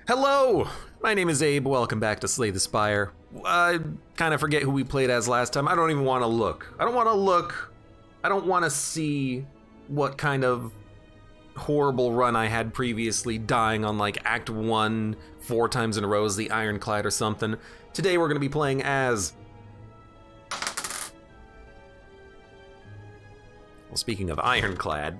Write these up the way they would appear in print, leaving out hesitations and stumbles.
Hello! My name is Abe, welcome back to Slay the Spire. I kind of forget who we played as last time. I don't even want to look. I don't want to see what kind of horrible run I had previously, dying on like Act 1 4 times in a row as the Ironclad or something. Today we're going to be playing as... Well, speaking of Ironclad,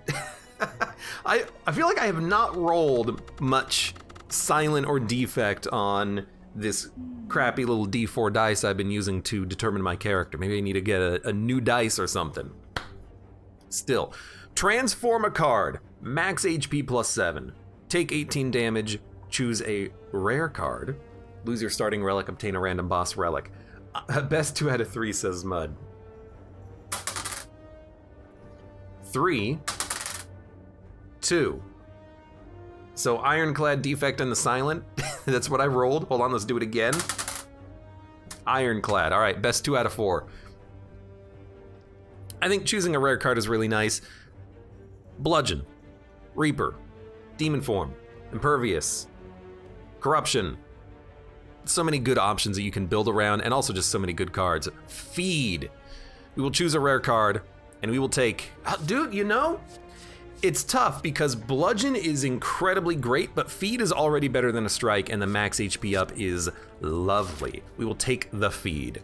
I feel like I have not rolled much silent or defect on this crappy little D4 dice I've been using to determine my character. Maybe I need to get a new dice or something. Still, transform a card, max HP plus 7, take 18 damage, choose a rare card, lose your starting relic, obtain a random boss relic. Best 2 out of 3, says Mud. 3, 2. So Ironclad, defect, and the silent. That's what I rolled. Hold on, let's do it again. Ironclad, all right, best 2 out of 4. I think choosing a rare card is really nice. Bludgeon, Reaper, Demon Form, Impervious, Corruption. So many good options that you can build around, and also just so many good cards. Feed. We will choose a rare card, and we will take... dude, you know, it's tough because Bludgeon is incredibly great, but Feed is already better than a Strike, and the max HP up is lovely. We will take the Feed.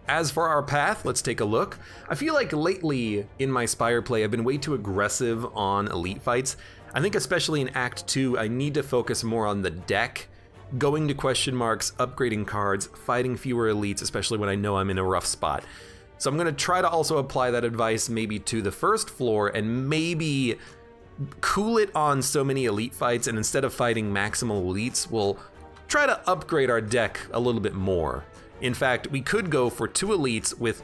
As for our path, let's take a look. I feel like lately in my Spire play, I've been way too aggressive on elite fights. I think especially in Act 2, I need to focus more on the deck, going to question marks, upgrading cards, fighting fewer elites, especially when I know I'm in a rough spot. So I'm gonna try to also apply that advice maybe to the first floor and maybe cool it on so many elite fights, and instead of fighting maximal elites, we'll try to upgrade our deck a little bit more. In fact, we could go for 2 elites with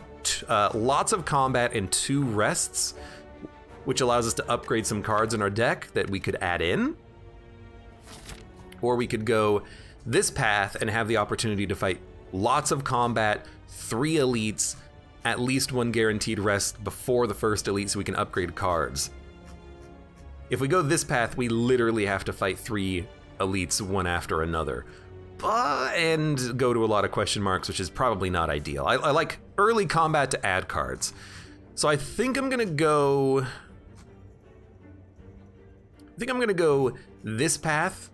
lots of combat and 2 rests, which allows us to upgrade some cards in our deck that we could add in. Or we could go this path and have the opportunity to fight lots of combat, 3 elites, at least 1 guaranteed rest before the first elite so we can upgrade cards. If we go this path, we literally have to fight 3 elites one after another. And go to a lot of question marks, which is probably not ideal. I like early combat to add cards. So I think I'm gonna go this path.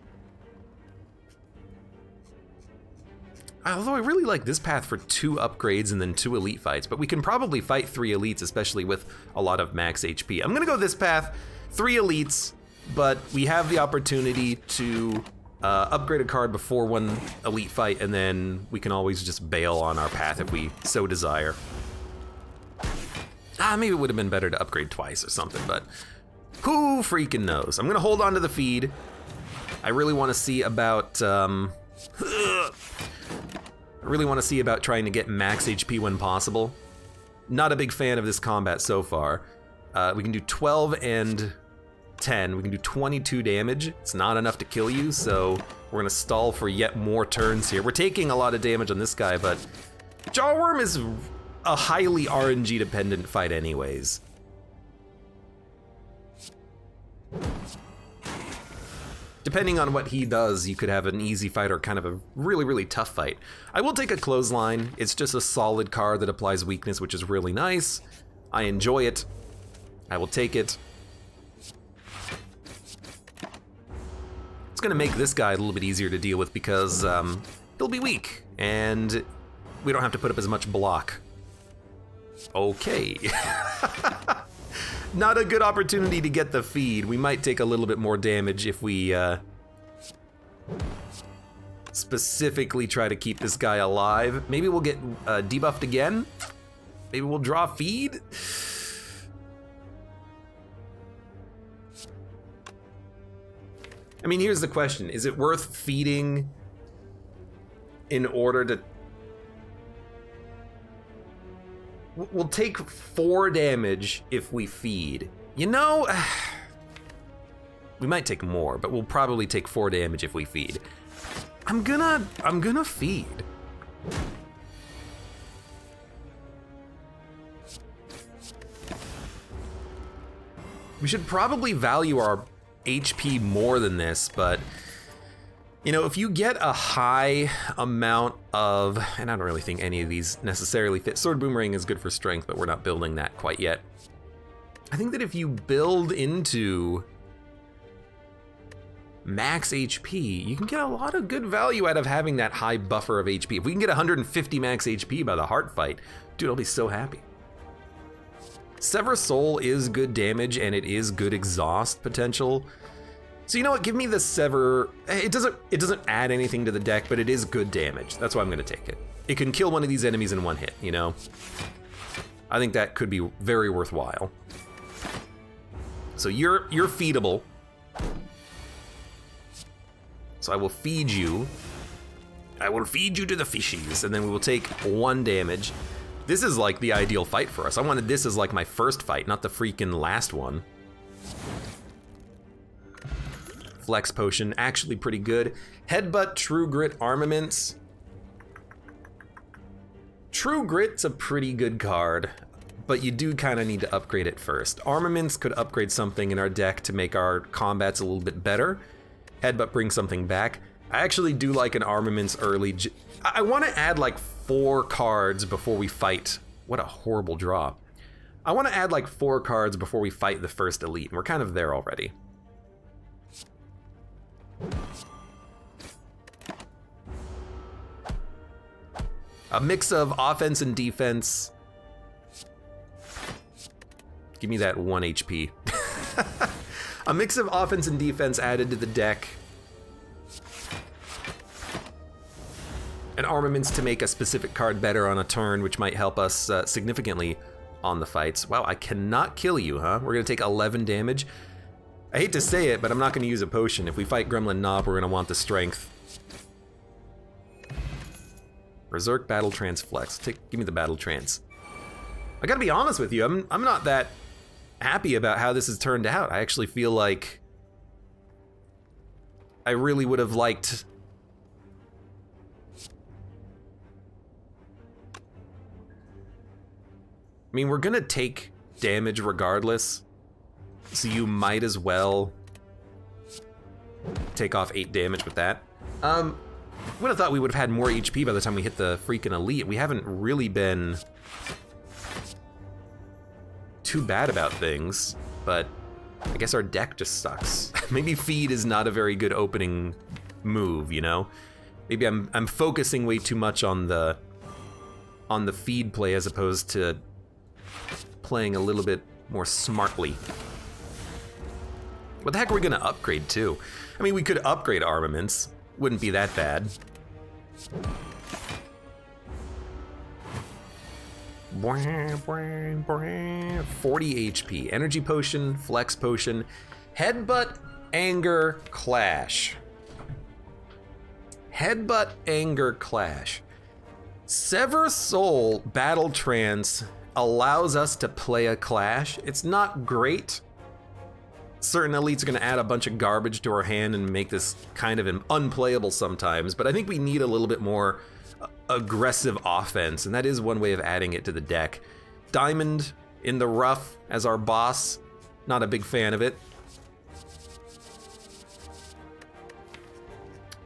Although I really like this path for 2 upgrades and then 2 elite fights, but we can probably fight 3 elites, especially with a lot of max HP. I'm gonna go this path, 3 elites, but we have the opportunity to upgrade a card before 1 elite fight, and then we can always just bail on our path if we so desire. Maybe it would have been better to upgrade twice or something, but who freaking knows? I'm gonna hold on to the feed. I really wanna see about, trying to get max HP when possible. Not a big fan of this combat so far. We can do 12 and 10. We can do 22 damage. It's not enough to kill you, so we're gonna stall for yet more turns here. We're taking a lot of damage on this guy, but Jawworm is a highly RNG dependent fight anyways. Depending on what he does, you could have an easy fight or kind of a really, really tough fight. I will take a Clothesline. It's just a solid card that applies weakness, which is really nice. I enjoy it. I will take it. It's gonna make this guy a little bit easier to deal with because he'll be weak, and we don't have to put up as much block. Okay. Not a good opportunity to get the feed. We might take a little bit more damage if we specifically try to keep this guy alive. Maybe we'll get debuffed again. Maybe we'll draw feed. I mean, here's the question. Is it worth feeding in order to... We'll take 4 damage if we feed. You know, we might take more, but we'll probably take 4 damage if we feed. I'm gonna feed. We should probably value our HP more than this, but You know, if you get a high amount of, and I don't really think any of these necessarily fit. Sword Boomerang is good for strength, but we're not building that quite yet. I think that if you build into max HP, you can get a lot of good value out of having that high buffer of HP. If we can get 150 max HP by the heart fight, dude, I'll be so happy. Sever Soul is good damage and it is good exhaust potential. So you know what, give me the Sever. It doesn't add anything to the deck, but it is good damage. That's why I'm gonna take it. It can kill one of these enemies in one hit, you know? I think that could be very worthwhile. So you're feedable. So I will feed you. I will feed you to the fishies, and then we will take 1 damage. This is like the ideal fight for us. I wanted this as like my first fight, not the freaking last one. Flex Potion, actually pretty good. Headbutt, True Grit, Armaments. True Grit's a pretty good card, but you do kind of need to upgrade it first. Armaments could upgrade something in our deck to make our combats a little bit better. Headbutt brings something back. I actually do like an Armaments early. I want to add like 4 cards before we fight. What a horrible draw. I want to add like 4 cards before we fight the first elite, and we're kind of there already. A mix of offense and defense. Give me that 1 HP. A mix of offense and defense added to the deck. And armaments to make a specific card better on a turn, which might help us significantly on the fights. Wow, I cannot kill you, huh? We're gonna take 11 damage. I hate to say it, but I'm not gonna use a potion. If we fight Gremlin Knob, we're gonna want the strength. Berserk, Battle Trance, Flex. Give me the Battle Trance. I gotta be honest with you, I'm not that happy about how this has turned out. I actually feel like I really would have liked I mean, we're gonna take damage regardless, so you might as well take off 8 damage with that. Would have thought we would have had more HP by the time we hit the freaking elite. We haven't really been too bad about things, but I guess our deck just sucks. Maybe feed is not a very good opening move, you know? Maybe I'm focusing way too much on the feed play as opposed to playing a little bit more smartly. What the heck are we gonna upgrade to? I mean, we could upgrade armaments. Wouldn't be that bad. 40 HP. Energy Potion, Flex Potion, Headbutt, Anger, Clash. Headbutt, Anger, Clash. Sever Soul, Battle Trance allows us to play a Clash. It's not great. Certain elites are gonna add a bunch of garbage to our hand and make this kind of unplayable sometimes, but I think we need a little bit more aggressive offense, and that is one way of adding it to the deck. Diamond in the rough as our boss, not a big fan of it.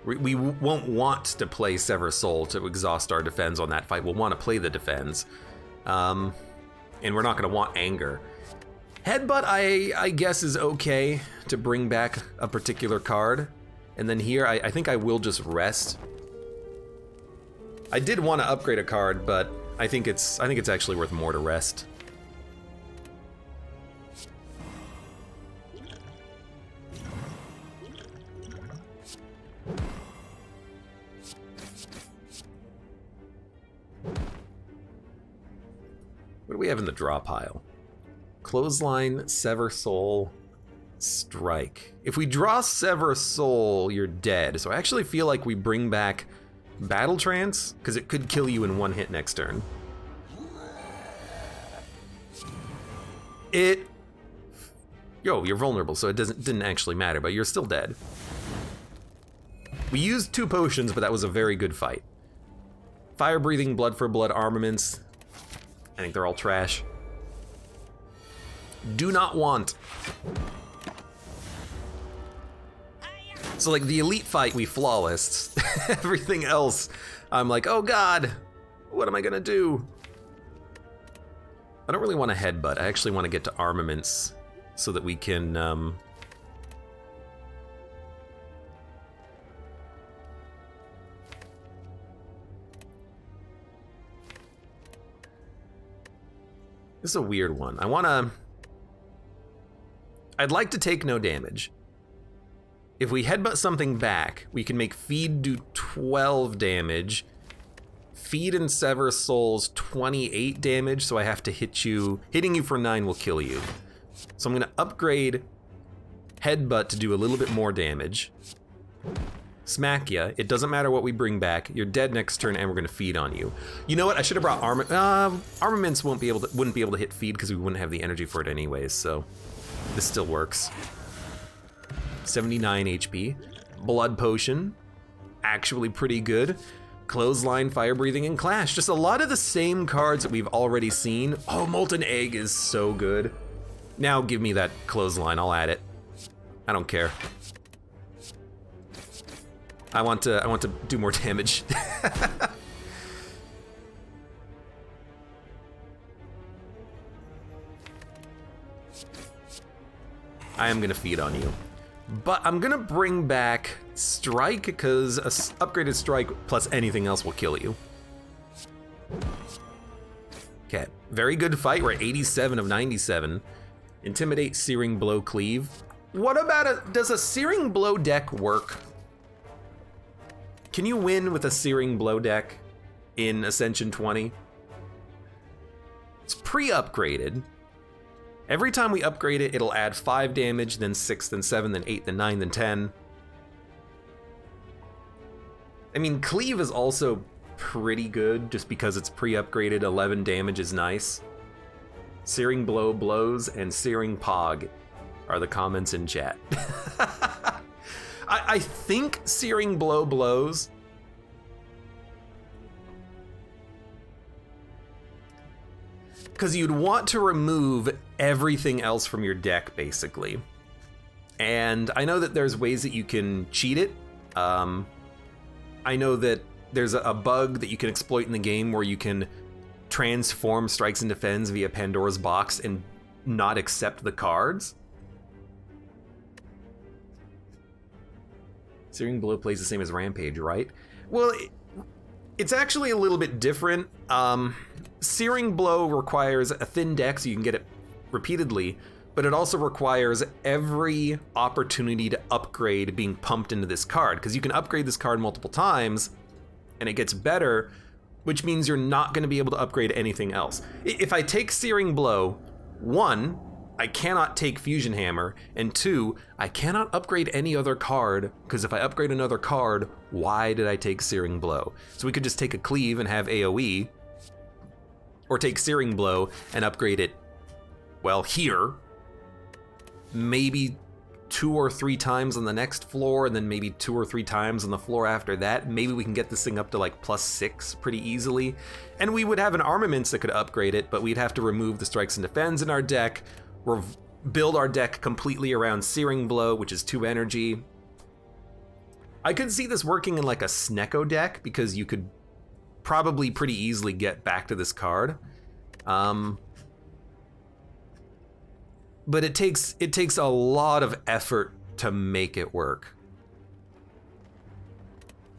We won't want to play Sever Soul to exhaust our defense on that fight. We'll want to play the defense, and we're not gonna want Anger. Headbutt, I guess, is okay to bring back a particular card. And then here, I think I will just rest. I did want to upgrade a card, but I think it's actually worth more to rest. What do we have in the draw pile? Clothesline, Sever Soul, Strike. If we draw Sever Soul, you're dead. So I actually feel like we bring back Battle Trance, because it could kill you in 1 hit next turn. Yo, you're vulnerable, so it didn't actually matter, but you're still dead. We used 2 potions, but that was a very good fight. Fire Breathing, Blood for Blood, Armaments. I think they're all trash. Do not want. So like the elite fight, we flawless. Everything else, I'm like, oh God, what am I gonna do? I don't really want to headbutt. I actually want to get to armaments so that we can, This is a weird one. I'd like to take no damage. If we headbutt something back, we can make feed do 12 damage. Feed and sever souls 28 damage, so I have to hit you. Hitting you for 9 will kill you. So I'm gonna upgrade headbutt to do a little bit more damage. Smack ya. It doesn't matter what we bring back. You're dead next turn, and we're gonna feed on you. You know what? I should have brought armaments. Wouldn't be able to hit feed because we wouldn't have the energy for it anyways. So this still works. 79 HP. Blood potion, actually pretty good. Clothesline, fire breathing, and clash. Just a lot of the same cards that we've already seen. Oh, molten egg is so good. Now give me that clothesline. I'll add it. I don't care. I want to do more damage. I am gonna feed on you. But I'm gonna bring back strike because a upgraded strike plus anything else will kill you. Okay, very good fight. We're at 87 of 97. Intimidate, searing blow, cleave. What about does a searing blow deck work? Can you win with a searing blow deck in Ascension 20? It's pre-upgraded. Every time we upgrade it, it'll add 5 damage, then 6, then 7, then 8, then 9, then 10. I mean, cleave is also pretty good just because it's pre-upgraded. 11 damage is nice. Searing blow blows and searing pog are the comments in chat. I think searing blow blows. Because you'd want to remove everything else from your deck, basically. And I know that there's ways that you can cheat it. I know that there's a bug that you can exploit in the game where you can transform strikes and defends via Pandora's box and not accept the cards. Searing blow plays the same as Rampage, right? Well, it's actually a little bit different. Searing blow requires a thin deck so you can get it repeatedly, but it also requires every opportunity to upgrade being pumped into this card, because you can upgrade this card multiple times and it gets better, which means you're not going to be able to upgrade anything else. If I take Searing Blow, 1, I cannot take Fusion Hammer, and 2, I cannot upgrade any other card, because if I upgrade another card, why did I take Searing Blow? So we could just take a Cleave and have AoE, or take Searing Blow and upgrade it, well, here, maybe 2 or 3 times on the next floor, and then maybe 2 or 3 times on the floor after that. Maybe we can get this thing up to like +6 pretty easily. And we would have an armaments that could upgrade it, but we'd have to remove the strikes and defends in our deck, build our deck completely around Searing Blow, which is 2 energy. I could see this working in like a Snecko deck, because you could probably pretty easily get back to this card. But it takes a lot of effort to make it work.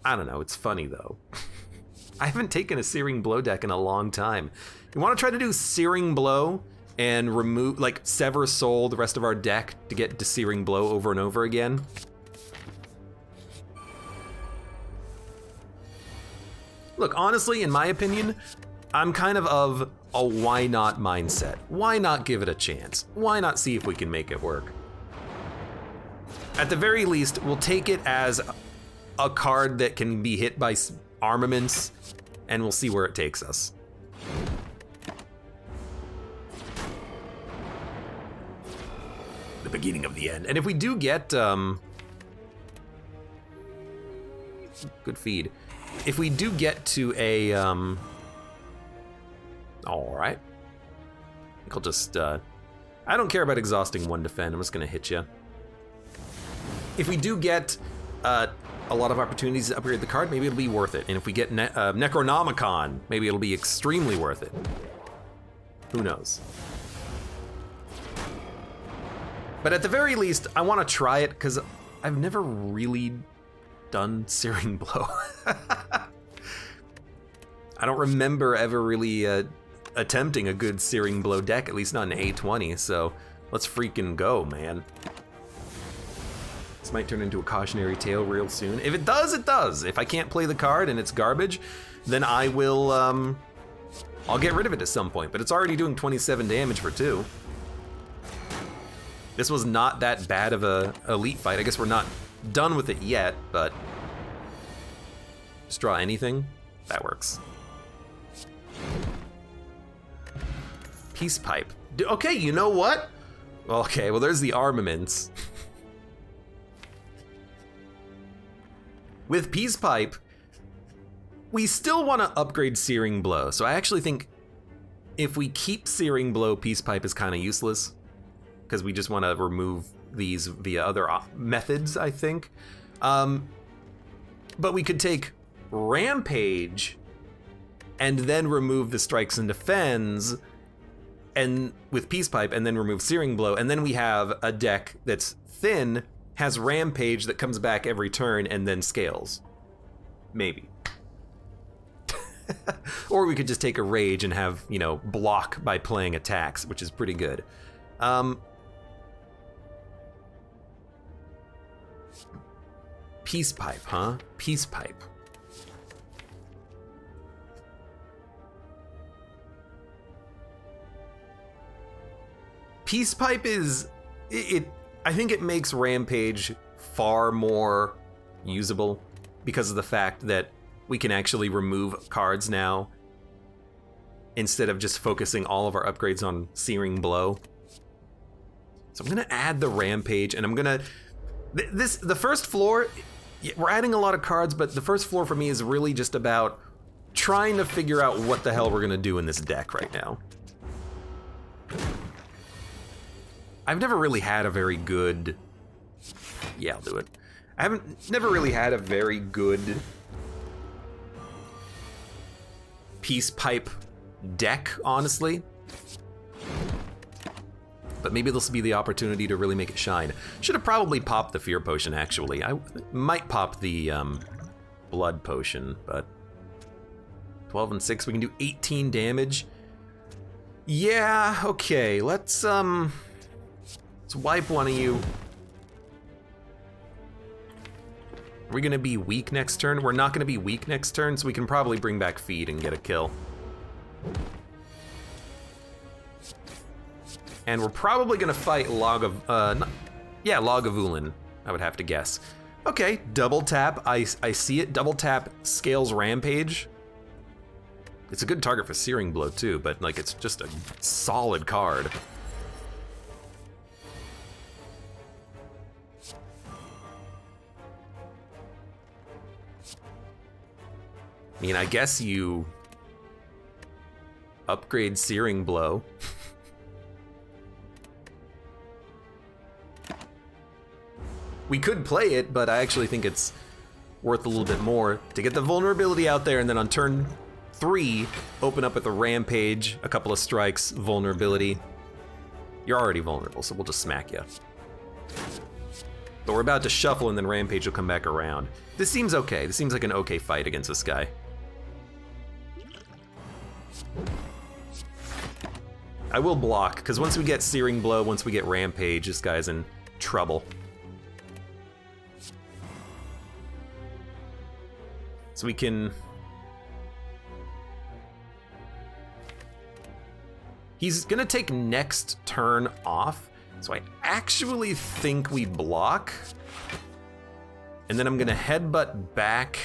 I don't know, it's funny though. I haven't taken a Searing Blow deck in a long time. You want to try to do Searing Blow and remove, like, Sever Soul the rest of our deck to get to Searing Blow over and over again? Look, honestly, in my opinion, I'm kind of a why not mindset. Why not give it a chance? Why not see if we can make it work? At the very least, we'll take it as a card that can be hit by armaments, and we'll see where it takes us. The beginning of the end. And if we do get, good feed. If we do get to a, all right. I think I'll just, I don't care about exhausting 1 defend. I'm just gonna hit you. If we do get a lot of opportunities to upgrade the card, maybe it'll be worth it. And if we get Necronomicon, maybe it'll be extremely worth it. Who knows? But at the very least, I want to try it because I've never really done Searing Blow. I don't remember ever really attempting a good Searing Blow deck, at least not in A20, so let's freaking go, man. This might turn into a cautionary tale real soon. If it does, it does. If I can't play the card and it's garbage, then I will, I'll get rid of it at some point, but it's already doing 27 damage for 2. This was not that bad of a elite fight. I guess we're not done with it yet, but just draw anything, that works. Peace Pipe. Okay, you know what? Okay, well there's the armaments. With Peace Pipe, we still want to upgrade Searing Blow. So I actually think if we keep Searing Blow, Peace Pipe is kind of useless because we just want to remove these via other methods, I think. But we could take Rampage and then remove the Strikes and Defends and with Peace Pipe and then remove Searing Blow. And then we have a deck that's thin, has Rampage that comes back every turn and then scales. Maybe. Or we could just take a Rage and have, you know, block by playing attacks, which is pretty good. Peace Pipe, huh? Peace Pipe. Peace Pipe is, I think it makes Rampage far more usable because of the fact that we can actually remove cards now instead of just focusing all of our upgrades on Searing Blow. So I'm gonna add the Rampage and I'm gonna, the first floor, we're adding a lot of cards, but the first floor for me is really just about trying to figure out what the hell we're gonna do in this deck right now. I've never really had a very good, yeah, I'll do it. I never really had a very good Peace Pipe deck, honestly. But maybe this will be the opportunity to really make it shine. Should have probably popped the Fear Potion, actually. I might pop the Blood Potion, but 12 and 6, we can do 18 damage. Yeah, okay, let's wipe one of you. Are we gonna be weak next turn? We're not gonna be weak next turn, so we can probably bring back Feed and get a kill. And we're probably gonna fight Lagavulin, I would have to guess. Okay, double tap, I see it. Double tap scales Rampage. It's a good target for Searing Blow too, but like it's just a solid card. I mean, I guess you upgrade Searing Blow. We could play it, but I actually think it's worth a little bit more to get the vulnerability out there, and then on turn 3, open up with a Rampage, a couple of strikes, vulnerability. You're already vulnerable, so we'll just smack you. But we're about to shuffle, and then Rampage will come back around. This seems okay. This seems like an okay fight against this guy. I will block, because once we get Searing Blow, once we get Rampage, this guy's in trouble. So we can... He's gonna take next turn off, so I actually think we block. And then I'm gonna headbutt back.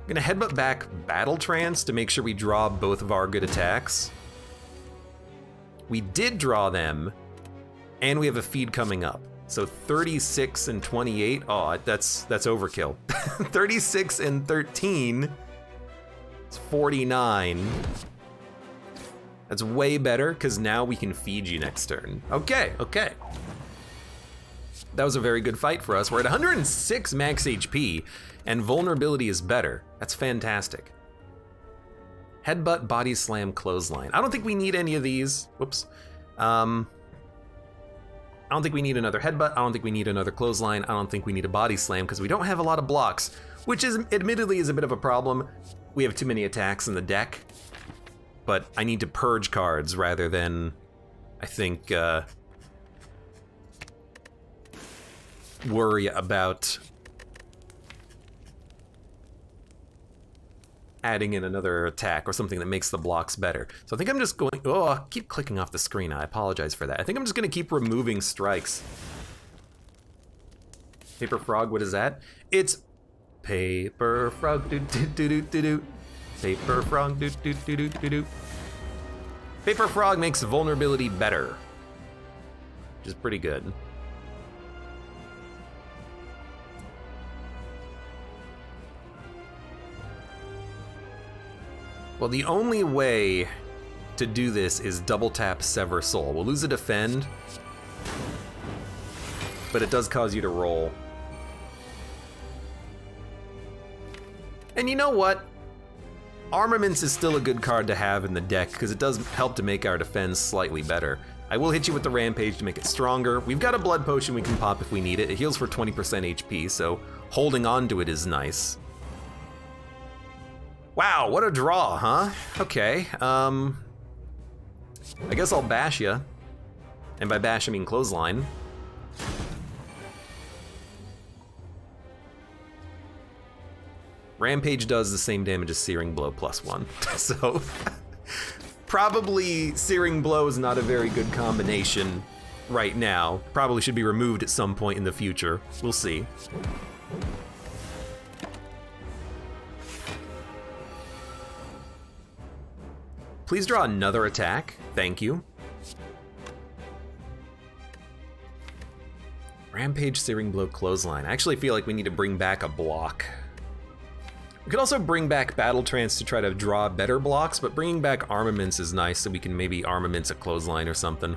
I'm gonna headbutt back Battle Trance to make sure we draw both of our good attacks. We did draw them, and we have a feed coming up. So 36 and 28, oh, that's overkill. 36 and 13, it's 49. That's way better, because now we can feed you next turn. Okay, okay. That was a very good fight for us. We're at 106 max HP, and vulnerability is better. That's fantastic. Headbutt, body slam, clothesline. I don't think we need any of these. Whoops. I don't think we need another headbutt. I don't think we need another clothesline. I don't think we need a body slam because we don't have a lot of blocks, which is admittedly is a bit of a problem. We have too many attacks in the deck, but I need to purge cards rather than, I think, worry about adding in another attack or something that makes the blocks better. So I think I'm just going, oh, I keep clicking off the screen. I apologize for that. I think I'm just gonna keep removing strikes. Paper Frog, what is that? It's Paper Frog, do do do do do do. Paper Frog, do do do do do do. Paper Frog makes vulnerability better, which is pretty good. Well, the only way to do this is double tap Sever Soul. We'll lose a defend, but it does cause you to roll. And you know what? Armaments is still a good card to have in the deck because it does help to make our defense slightly better. I will hit you with the Rampage to make it stronger. We've got a Blood Potion we can pop if we need it. It heals for 20% HP, so holding on to it is nice. Wow, what a draw, huh? Okay, I guess I'll bash ya. And by bash, I mean clothesline. Rampage does the same damage as Searing Blow +1. So, probably Searing Blow is not a very good combination right now. Probably should be removed at some point in the future. We'll see. Please draw another attack. Thank you. Rampage, Searing Blow, Clothesline. I actually feel like we need to bring back a block. We could also bring back Battle Trance to try to draw better blocks, but bringing back Armaments is nice, so we can maybe Armaments a Clothesline or something.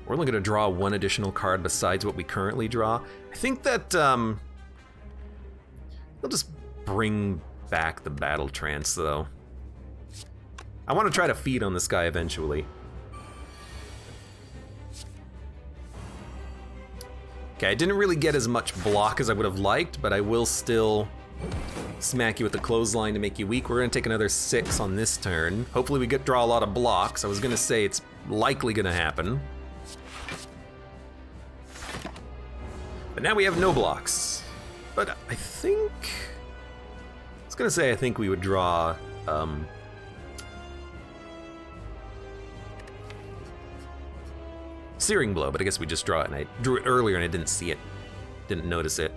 We're only gonna draw one additional card besides what we currently draw. I think that, we'll just bring back the Battle Trance, though. I want to try to feed on this guy eventually. Okay, I didn't really get as much block as I would have liked, but I will still smack you with the Clothesline to make you weak. We're gonna take another 6 on this turn. Hopefully we draw a lot of blocks. I was gonna say it's likely gonna happen. But now we have no blocks. But I think... I was gonna say I think we would draw... Searing Blow, but I guess we just draw it, and I drew it earlier and I didn't see it. Didn't notice it.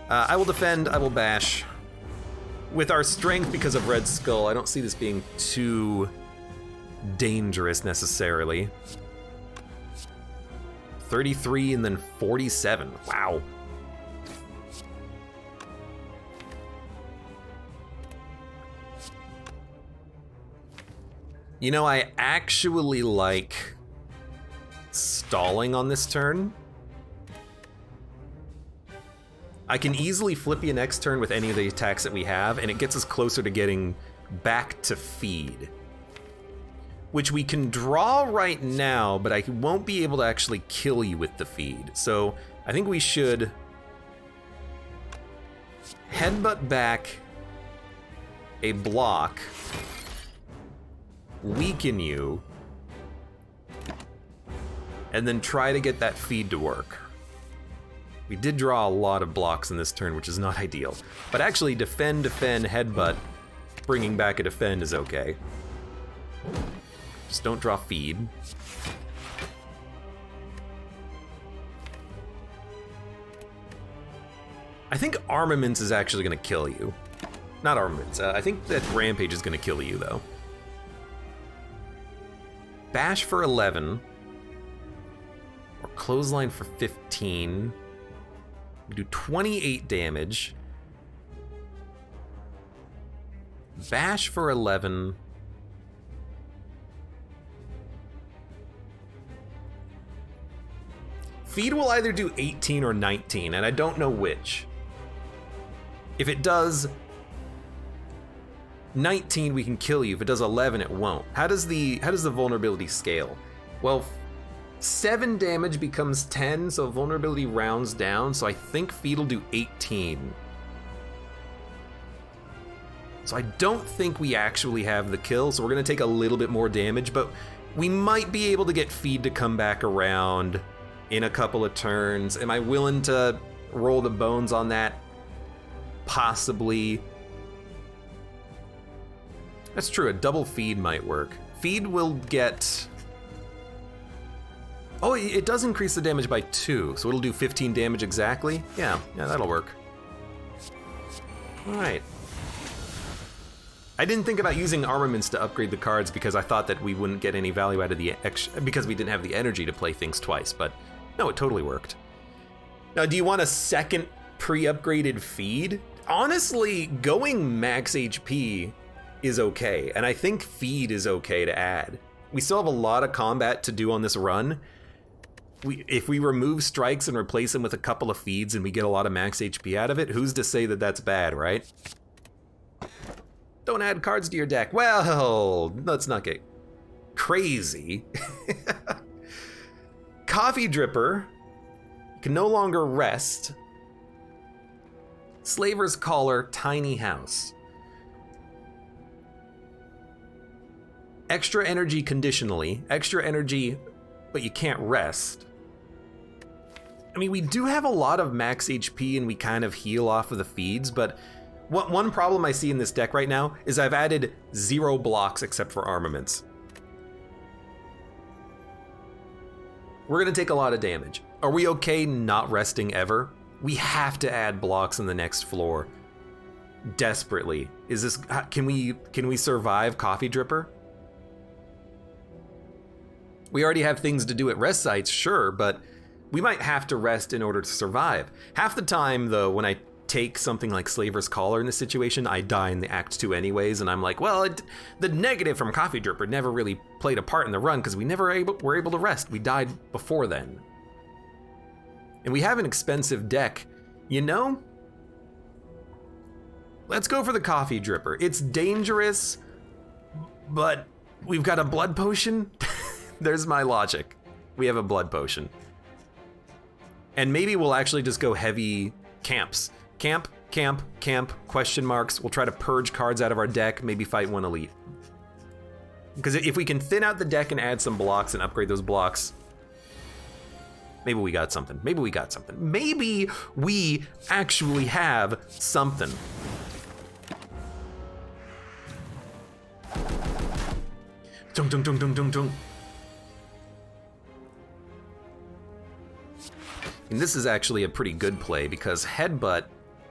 I will defend, I will bash. With our strength because of Red Skull, I don't see this being too dangerous necessarily. 33 and then 47. Wow. You know, I actually like stalling on this turn. I can easily flip you next turn with any of the attacks that we have, and it gets us closer to getting back to feed. Which we can draw right now, but I won't be able to actually kill you with the feed. So I think we should headbutt back a block, weaken you, and then try to get that feed to work. We did draw a lot of blocks in this turn, which is not ideal. But actually, defend, headbutt, bringing back a defend is okay. Just don't draw feed. I think Armaments is actually gonna kill you. Not Armaments, I think that Rampage is gonna kill you though. Bash for 11. Or Clothesline for 15. We do 28 damage. Bash for 11. Feed will either do 18 or 19, and I don't know which. If it does 19, we can kill you. If it does 11, it won't. How does the vulnerability scale? Well, 7 damage becomes 10, so vulnerability rounds down, so I think feed will do 18. So I don't think we actually have the kill, so we're gonna take a little bit more damage, but we might be able to get feed to come back around in a couple of turns. Am I willing to roll the bones on that? Possibly. That's true, a double feed might work. Feed will get... Oh, it does increase the damage by 2, so it'll do 15 damage exactly? Yeah, that'll work. All right. I didn't think about using armaments to upgrade the cards because I thought that we wouldn't get any value out of the extra, because we didn't have the energy to play things twice, but no, it totally worked. Now, do you want a second pre-upgraded feed? Honestly, going max HP is okay, and I think feed is okay to add. We still have a lot of combat to do on this run. If we remove strikes and replace them with a couple of feeds and we get a lot of max HP out of it, who's to say that that's bad, right? Don't add cards to your deck. Well, let's not get crazy. Coffee Dripper can no longer rest. Slaver's Collar, Tiny House. Extra energy conditionally. Extra energy, but you can't rest. I mean, we do have a lot of max HP and we kind of heal off of the feeds, but one problem I see in this deck right now is I've added 0 blocks except for armaments. We're gonna take a lot of damage. Are we okay not resting ever? We have to add blocks on the next floor. Desperately. Is this, can we survive Coffee Dripper? We already have things to do at rest sites, sure, but we might have to rest in order to survive. Half the time, though, when I take something like Slaver's Collar in this situation, I die in the Act 2 anyways, and I'm like, well, the negative from Coffee Dripper never really played a part in the run because we never were able to rest. We died before then. And we have an expensive deck, you know? Let's go for the Coffee Dripper. It's dangerous, but we've got a blood potion. There's my logic. We have a blood potion. And maybe we'll actually just go heavy camps. Camp, camp, camp, question marks. We'll try to purge cards out of our deck, maybe fight one elite. Because if we can thin out the deck and add some blocks and upgrade those blocks, maybe we got something. Maybe we got something. Maybe we actually have something. Dun dun dun dun dun dun. And this is actually a pretty good play because Headbutt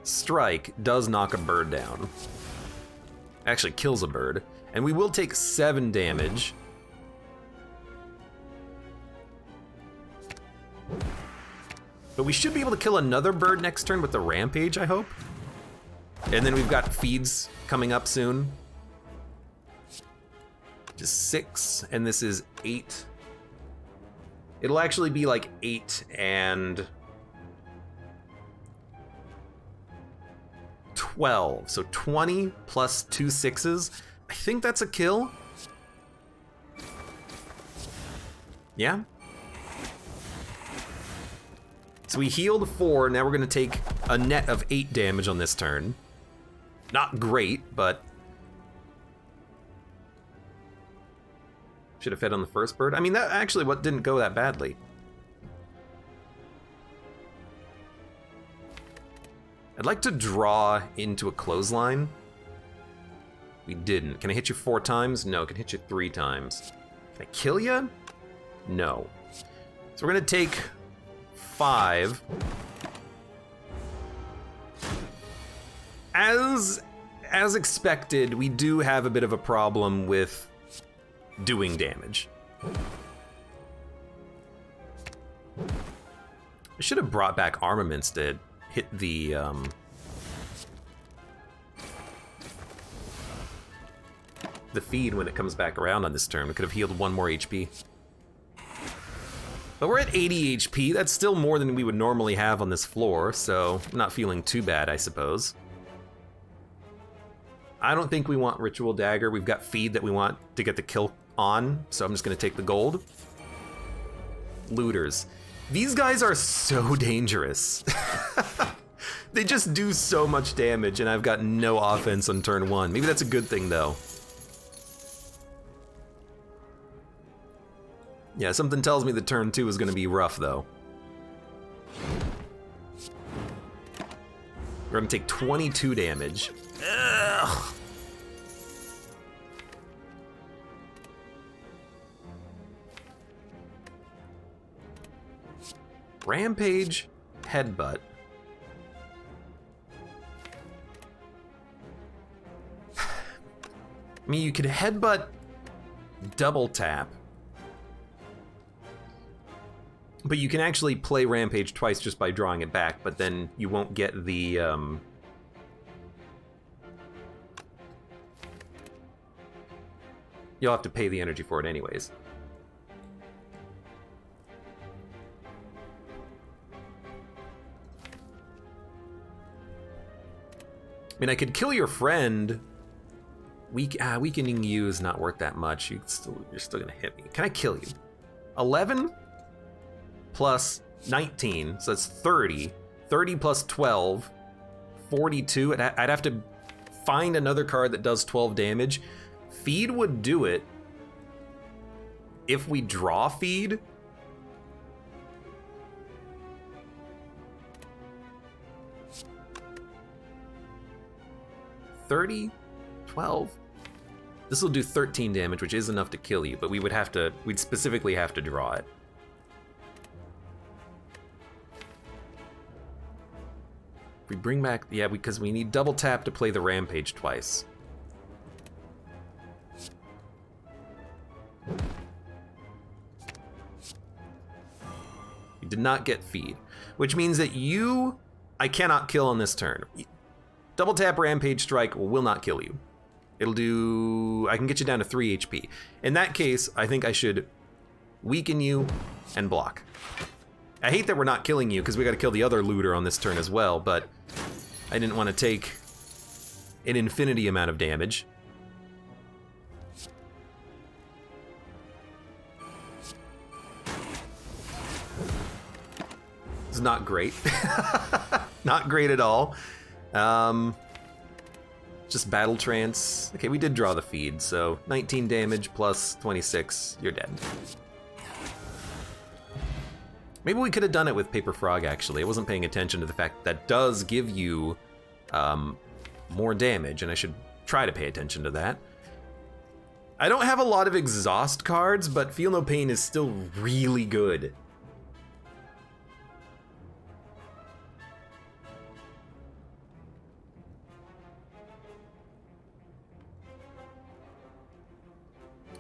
Strike does knock a bird down. Actually kills a bird. And we will take 7 damage. But we should be able to kill another bird next turn with the Rampage, I hope. And then we've got feeds coming up soon. Just 6, and this is 8. It'll actually be like 8 and 12. So 20 plus 2 6s. I think that's a kill. Yeah. So we healed 4, now we're gonna take a net of 8 damage on this turn. Not great, but should have fed on the first bird. I mean, that actually didn't go that badly. I'd like to draw into a clothesline. We didn't. Can I hit you 4 times? No, I can hit you 3 times. Can I kill you? No. So we're gonna take 5. As expected, we do have a bit of a problem with doing damage. I should have brought back armaments to hit the feed when it comes back around on this turn. We could have healed 1 more HP. But we're at 80 HP. That's still more than we would normally have on this floor, so I'm not feeling too bad, I suppose. I don't think we want Ritual Dagger. We've got feed that we want to get the kill on, so I'm just gonna take the gold. Looters. These guys are so dangerous. They just do so much damage, and I've got no offense on turn 1. Maybe that's a good thing, though. Yeah, something tells me that turn 2 is gonna be rough, though. We're gonna take 22 damage. Ugh. Rampage, Headbutt. I mean, you could Headbutt, double tap. But you can actually play Rampage twice just by drawing it back, but then you won't get the, you'll have to pay the energy for it anyways. I mean, I could kill your friend. Weakening you is not worth that much. You're still gonna hit me. Can I kill you? 11? Plus 19, so that's 30. 30 plus 12, 42. I'd have to find another card that does 12 damage. Feed would do it. If we draw feed, $30, 12. This will do 13 damage, which is enough to kill you, but we'd specifically have to draw it. We bring back, yeah, because we need double tap to play the Rampage twice. You did not get feed, which means that I cannot kill on this turn. Double tap Rampage Strike will not kill you. I can get you down to 3 HP. In that case, I think I should weaken you and block. I hate that we're not killing you because we got to kill the other looter on this turn as well, but I didn't want to take an infinity amount of damage. It's not great. Not great at all. Just battle trance. Okay, we did draw the feed, so 19 damage plus 26, you're dead. Maybe we could have done it with Paper Frog, actually. I wasn't paying attention to the fact that does give you more damage, and I should try to pay attention to that. I don't have a lot of exhaust cards, but Feel No Pain is still really good.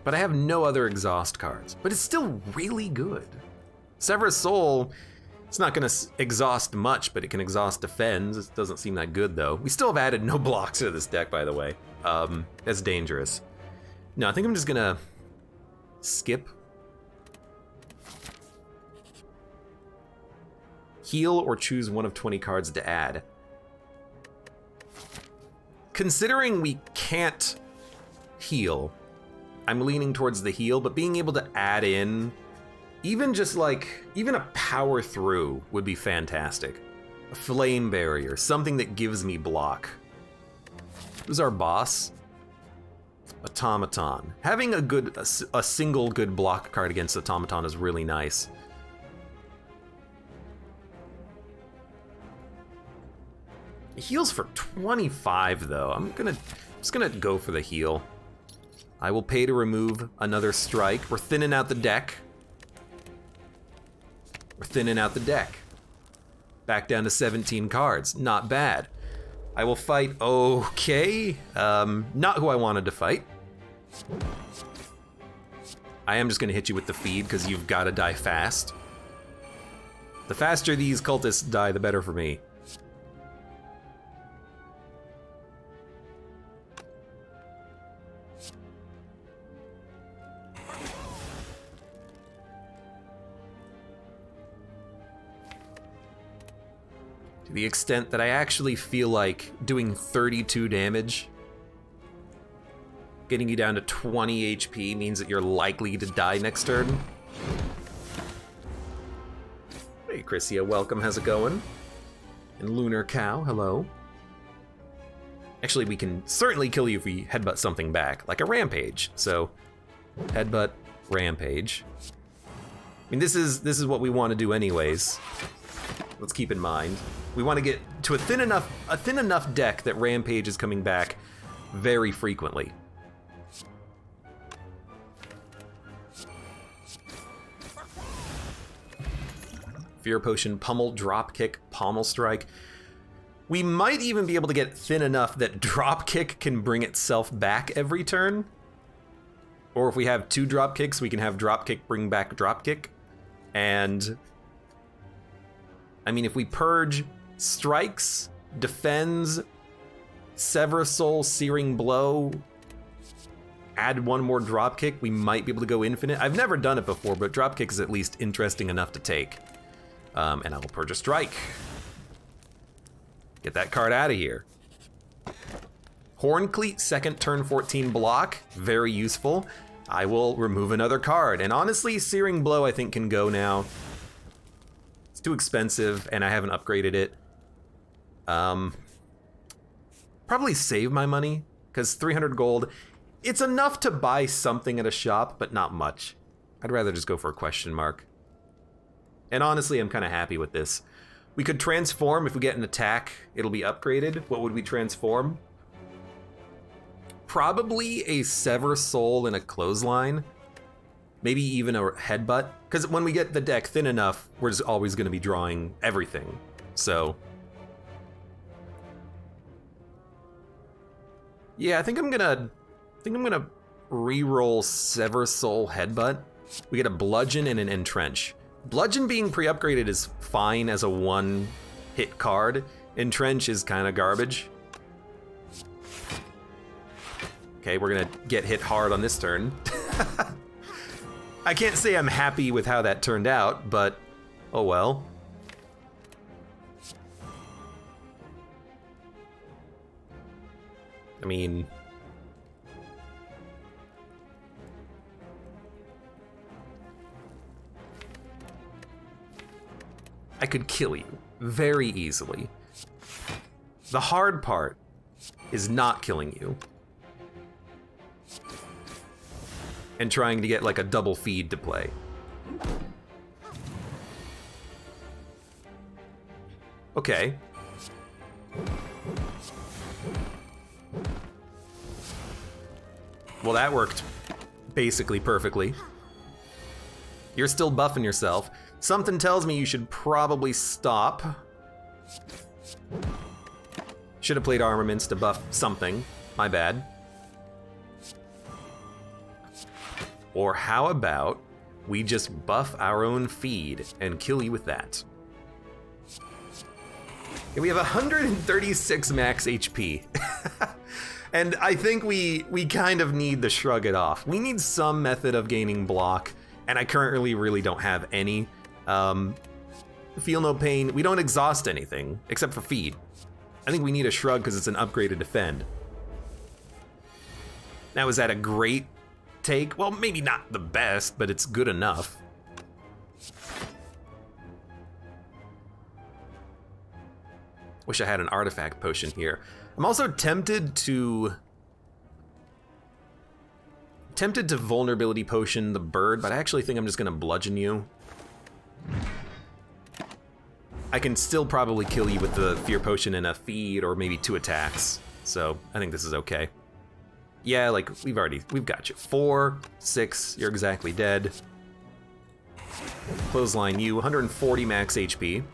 But I have no other exhaust cards, but it's still really good. Sever Soul, it's not gonna exhaust much, but it can exhaust defense. It doesn't seem that good though. We still have added no blocks to this deck, by the way. That's dangerous. No, I think I'm just gonna skip. Heal or choose one of 20 cards to add. Considering we can't heal, I'm leaning towards the heal, but being able to add in even a power through would be fantastic. A flame barrier, something that gives me block. Who's our boss? Automaton. Having a single good block card against Automaton is really nice. It heals for 25 though. I'm just gonna go for the heal. I will pay to remove another strike. We're thinning out the deck. We're thinning out the deck. Back down to 17 cards. Not bad. I will fight, okay. Not who I wanted to fight. I am just gonna hit you with the feed because you've gotta die fast. The faster these cultists die, the better for me. To the extent that I actually feel like doing 32 damage, getting you down to 20 HP means that you're likely to die next turn. Hey, Chrissia, welcome. How's it going? And Lunar Cow, hello. Actually, we can certainly kill you if we headbutt something back, like a rampage. So, headbutt, rampage. I mean, this is what we want to do anyways. Let's keep in mind. We want to get to a thin enough deck that rampage is coming back very frequently. Fear Potion, Pummel, Drop Kick, Pommel Strike. We might even be able to get thin enough that Drop Kick can bring itself back every turn. Or if we have 2 Drop Kicks, we can have Drop Kick bring back Drop Kick. And I mean, if we purge Strikes, Defends, Sever Soul, Searing Blow, add 1 more Drop Kick, we might be able to go infinite. I've never done it before, but Drop Kick is at least interesting enough to take. And I will purge a Strike. Get that card out of here. Horncleat, second turn 14 block, very useful. I will remove another card. And honestly, Searing Blow I think can go now. It's too expensive and I haven't upgraded it. Probably save my money, because 300 gold, it's enough to buy something at a shop, but not much. I'd rather just go for a question mark. And honestly, I'm kind of happy with this. We could transform if we get an attack, it'll be upgraded. What would we transform? Probably a Sever Soul and a Clothesline. Maybe even a Headbutt. Because when we get the deck thin enough, we're just always going to be drawing everything. So yeah, I think I'm gonna re-roll Sever Soul Headbutt. We get a Bludgeon and an Entrench. Bludgeon being pre-upgraded is fine as a 1-hit card. Entrench is kind of garbage. Okay, we're gonna get hit hard on this turn. I can't say I'm happy with how that turned out, but oh well. I mean, I could kill you very easily. The hard part is not killing you and trying to get like a double feed to play. Okay. Well, that worked basically perfectly. You're still buffing yourself. Something tells me you should probably stop. Should have played Armaments to buff something. My bad. Or how about we just buff our own feed and kill you with that? Okay, we have 136 max HP. And I think we kind of need to shrug it off. We need some method of gaining block, and I currently really don't have any. Feel no pain. We don't exhaust anything, except for feed. I think we need a shrug because it's an upgraded defend. Now, is that a great take? Well, maybe not the best, but it's good enough. Wish I had an artifact potion here. I'm also tempted to vulnerability potion the bird, but I actually think I'm just gonna bludgeon you. I can still probably kill you with the fear potion and a feed, or maybe 2 attacks. So I think this is okay. Yeah, like we've got you. 4, 6, you're exactly dead. Clothesline you, 140 max HP.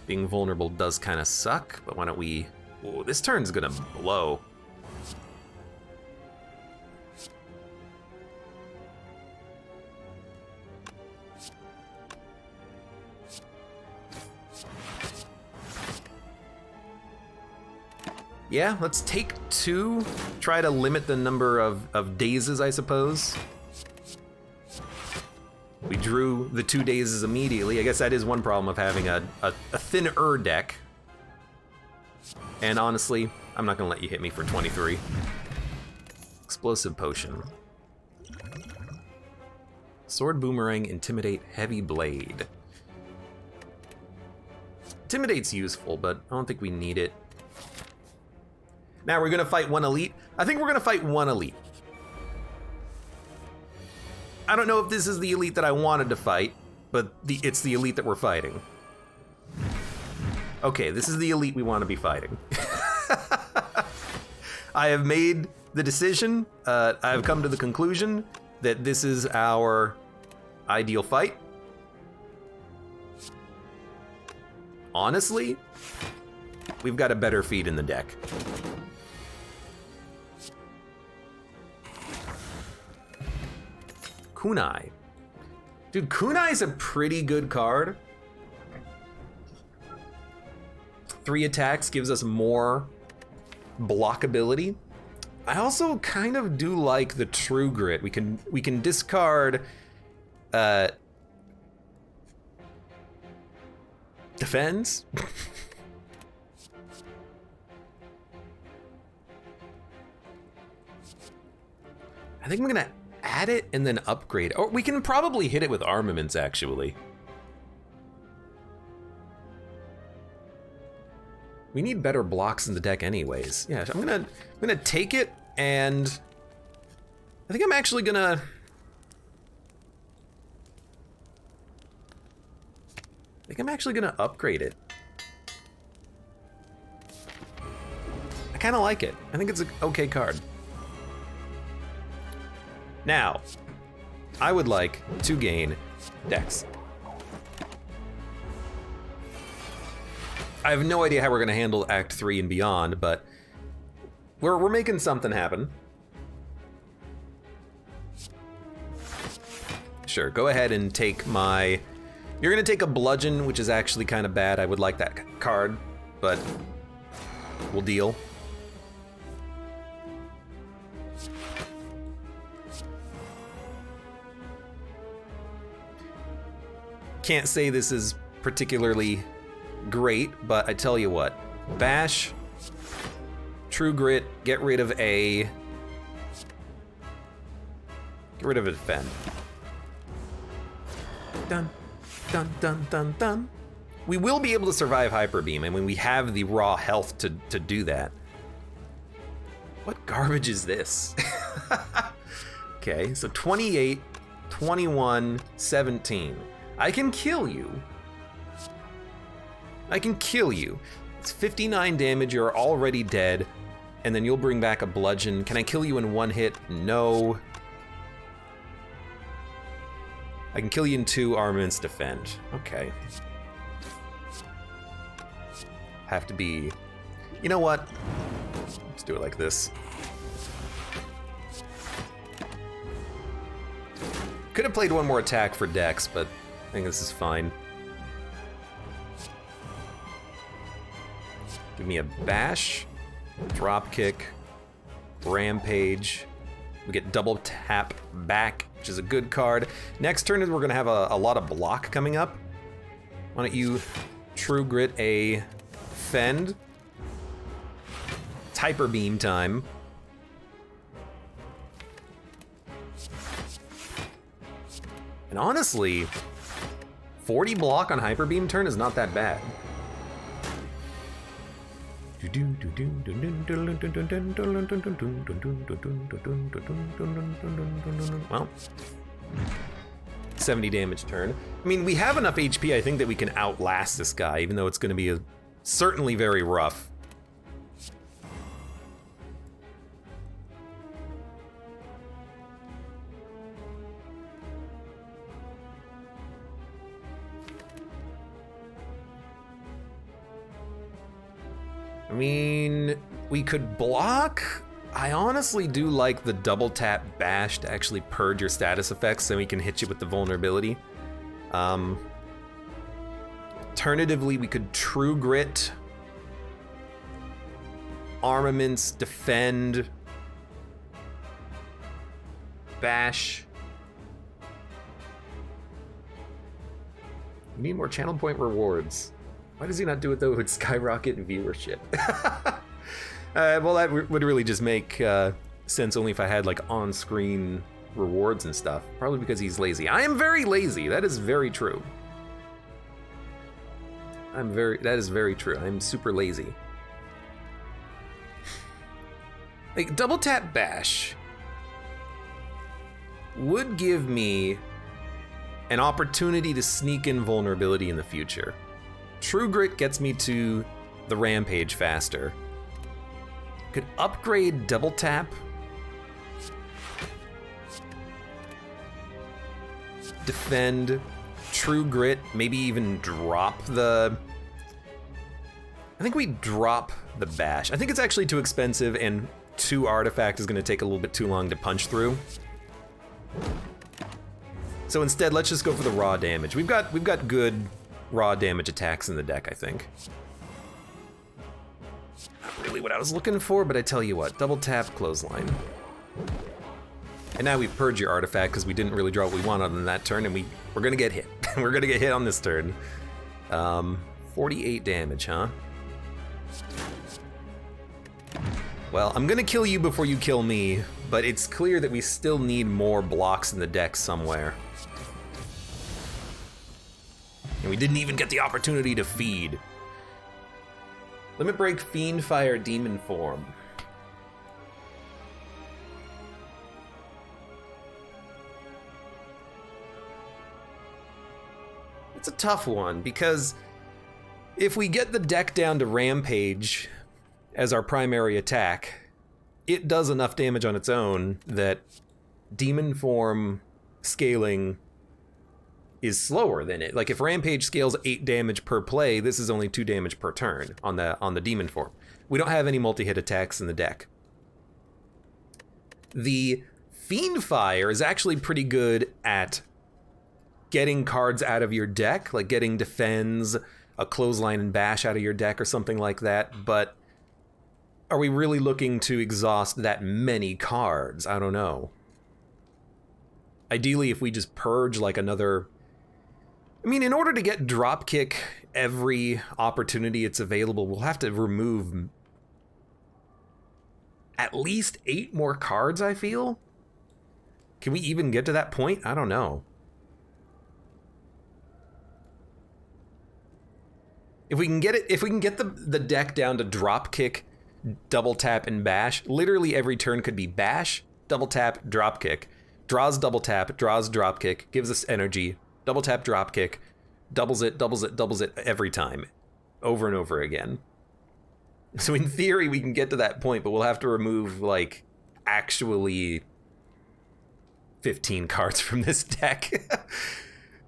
Being vulnerable does kind of suck, but why don't we... Whoa, this turn's gonna blow. Yeah, let's take 2. Try to limit the number of dazes, I suppose. We drew the 2 dazes immediately. I guess that is one problem of having a thinner deck. And honestly, I'm not gonna let you hit me for 23. Explosive Potion. Sword Boomerang, Intimidate, Heavy Blade. Intimidate's useful, but I don't think we need it. Now we're gonna fight one elite. I think we're gonna fight one elite. I don't know if this is the elite that I wanted to fight, but it's the elite that we're fighting. Okay, this is the elite we want to be fighting. I have made the decision, I have come to the conclusion that this is our ideal fight. Honestly, we've got a better feat in the deck. Kunai. Dude, Kunai's a pretty good card. 3 attacks gives us more blockability. I also kind of do like the True Grit. We can discard defense. I think I'm gonna add it and then upgrade. Or we can probably hit it with armaments, actually. We need better blocks in the deck anyways. Yeah, I'm gonna take it, and I think I'm actually gonna upgrade it. I kind of like it. I think it's an okay card. Now, I would like to gain Dex. I have no idea how we're gonna handle Act 3 and beyond, but we're making something happen. Sure, go ahead and take my... You're gonna take a Bludgeon, which is actually kind of bad. I would like that card, but we'll deal. Can't say this is particularly great, but I tell you what, Bash, True Grit, get rid of a Defend. Dun, dun, dun, dun, dun. We will be able to survive Hyper Beam, and when we have the raw health to do that. What garbage is this? Okay, so 28, 21, 17. I can kill you. I can kill you. It's 59 damage, you're already dead, and then you'll bring back a Bludgeon. Can I kill you in one hit? No. I can kill you in 2 armaments defend. Okay. Have to be... You know what? Let's do it like this. Could have played one more attack for Dex, but I think this is fine. Give me a Bash, Drop Kick, Rampage. We get double tap back, which is a good card. Next turn we're gonna have a lot of block coming up. Why don't you True Grit a Fend? It's Hyper Beam time. And honestly, 40 block on Hyper Beam turn is not that bad. Well, 70 damage turn. I mean, we have enough HP, I think, that we can outlast this guy, even though it's going to be certainly very rough. I mean, we could block. I honestly do like the double tap bash to actually purge your status effects so we can hit you with the vulnerability. Alternatively, we could True Grit, armaments, defend, bash. We need more channel point rewards. Why does he not do it, though? It would skyrocket viewership. Well, that would really just make sense only if I had, like, on-screen rewards and stuff. Probably because he's lazy. I am very lazy. That is very true. That is very true. I'm super lazy. Like, double tap bash would give me an opportunity to sneak in vulnerability in the future. True Grit gets me to the rampage faster. Could upgrade double tap. Defend, True Grit, maybe even drop the... I think we drop the bash. I think it's actually too expensive, and 2 artifact is gonna take a little bit too long to punch through. So instead, let's just go for the raw damage. We've got good raw damage attacks in the deck, I think. Not really what I was looking for, but I tell you what, double tap Clothesline. And now we've purged your artifact because we didn't really draw what we wanted on that turn, and we're gonna get hit. We're gonna get hit on this turn. 48 damage, huh? Well, I'm gonna kill you before you kill me, but it's clear that we still need more blocks in the deck somewhere. And we didn't even get the opportunity to feed. Limit Break, Fiend Fire, Demon Form. It's a tough one, because if we get the deck down to Rampage as our primary attack, it does enough damage on its own that Demon Form scaling is slower than it. Like, if Rampage scales 8 damage per play, this is only 2 damage per turn on the Demon Form. We don't have any multi-hit attacks in the deck. The Fiend Fire is actually pretty good at getting cards out of your deck, like getting Defends, a Clothesline and Bash out of your deck or something like that, but are we really looking to exhaust that many cards? I don't know. Ideally, if we just purge like another... I mean, in order to get Dropkick every opportunity it's available, we'll have to remove at least 8 more cards, I feel? Can we even get to that point? I don't know. If we can get it, if we can get the deck down to Dropkick, double tap, and bash, literally every turn could be bash, double tap, Dropkick, draws double tap, draws Dropkick, gives us energy, double tap, Dropkick, doubles it, doubles it, doubles it every time, over and over again. So in theory, we can get to that point, but we'll have to remove, like, actually 15 cards from this deck.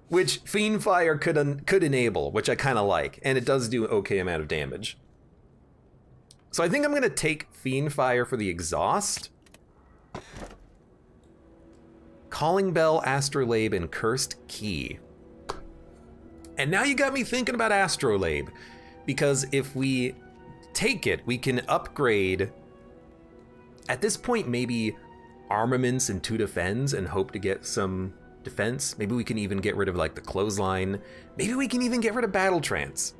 Which Fiend Fire could enable, which I kind of like, and it does do an okay amount of damage. So I think I'm gonna take Fiend Fire for the exhaust. Calling Bell, Astrolabe, and Cursed Key. And now you got me thinking about Astrolabe, because if we take it, we can upgrade, at this point, maybe Armaments and 2 Defends and hope to get some defense. Maybe we can even get rid of like the Clothesline. Maybe we can even get rid of Battle Trance.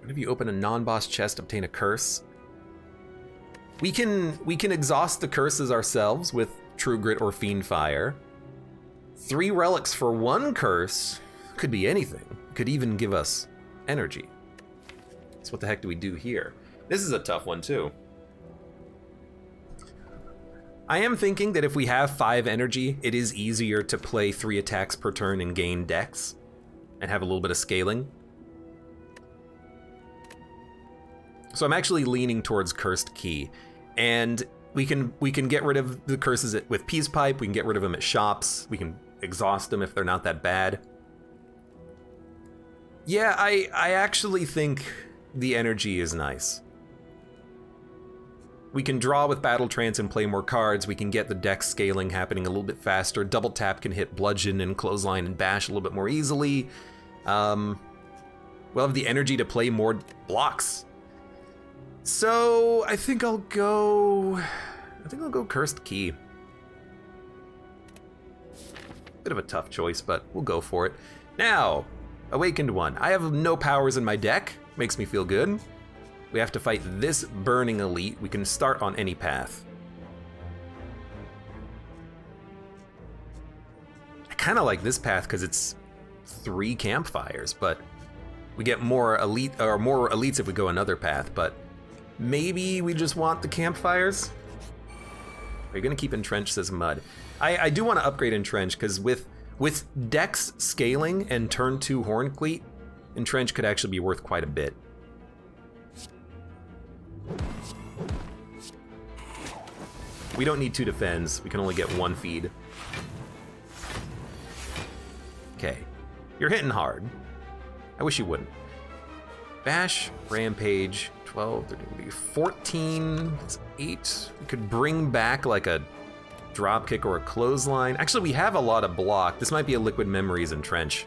What if you open a non-boss chest, obtain a curse? We can exhaust the curses ourselves with True Grit or Fiend Fire. 3 relics for 1 curse could be anything. Could even give us energy. So what the heck do we do here? This is a tough one too. I am thinking that if we have 5 energy, it is easier to play 3 attacks per turn and gain dex and have a little bit of scaling. So I'm actually leaning towards Cursed Key, and we can get rid of the curses with Peace Pipe. We can get rid of them at shops. We can exhaust them if they're not that bad. Yeah, I actually think the energy is nice. We can draw with Battle Trance and play more cards. We can get the deck scaling happening a little bit faster. Double tap can hit Bludgeon and Clothesline and Bash a little bit more easily. We'll have the energy to play more blocks. So I think I'll go I think I'll go Cursed Key. Bit of a tough choice, but we'll go for it. Now, Awakened One. I have no powers in my deck. Makes me feel good. We have to fight this Burning Elite. We can start on any path. I kind of like this path because it's 3 campfires, but we get more elites if we go another path, but maybe we just want the campfires? Are you gonna keep Entrench, says Mud? I do want to upgrade Entrench, because with Dex scaling and turn 2 Horn Cleat, Entrench could actually be worth quite a bit. We don't need 2 defends, we can only get 1 feed. Okay, you're hitting hard. I wish you wouldn't. Bash, Rampage, 12, 13, 14, it's 8. We could bring back like a Dropkick or a Clothesline. Actually, we have a lot of block. This might be a Liquid Memories and Trench.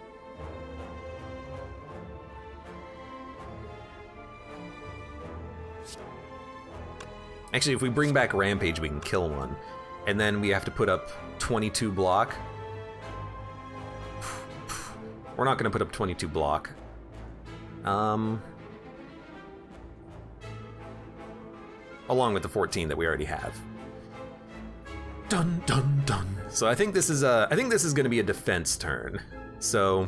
Actually, if we bring back Rampage, we can kill one. And then we have to put up 22 block. We're not gonna put up 22 block. Along with the 14 that we already have. Dun dun dun. So I think this is gonna be a defense turn. So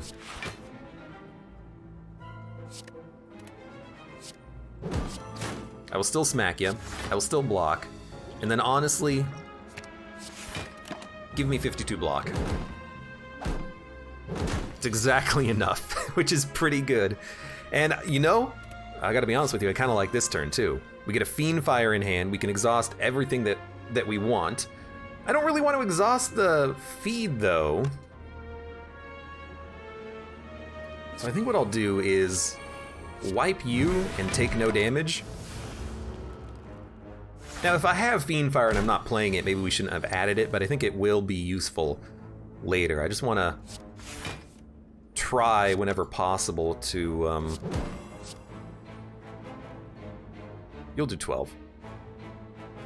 I will still smack you. I will still block. And then honestly, give me 52 block. It's exactly enough, which is pretty good. And you know, I gotta be honest with you, I kinda like this turn too. We get a Fiend Fire in hand, we can exhaust everything that we want. I don't really want to exhaust the feed though. So I think what I'll do is wipe you and take no damage. Now if I have Fiend Fire and I'm not playing it, maybe we shouldn't have added it, but I think it will be useful later. I just want to try whenever possible to... You'll do 12.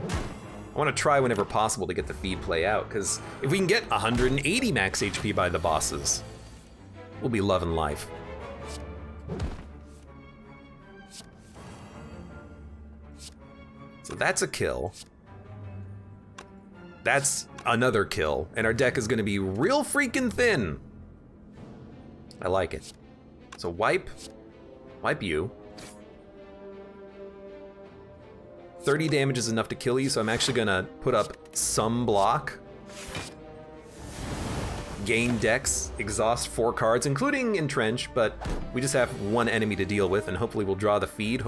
I want to try whenever possible to get the feed play out, because if we can get 180 max HP by the bosses, we'll be loving life. So that's a kill. That's another kill, and our deck is going to be real freaking thin. I like it. So wipe you. 30 damage is enough to kill you, so I'm actually gonna put up some block. Gain Dex, exhaust 4 cards, including Entrench, but we just have 1 enemy to deal with, and hopefully we'll draw the feed.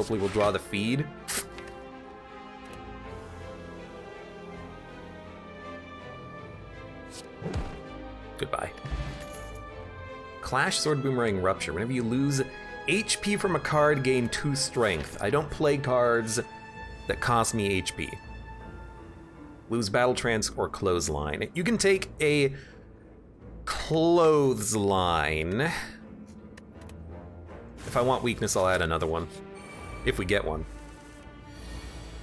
Goodbye. Clash, Sword, Boomerang, Rupture. Whenever you lose HP from a card, gain 2 strength. I don't play cards that cost me HP. Lose Battle Trance or Clothesline. You can take a Clothesline. If I want weakness, I'll add another one. If we get one.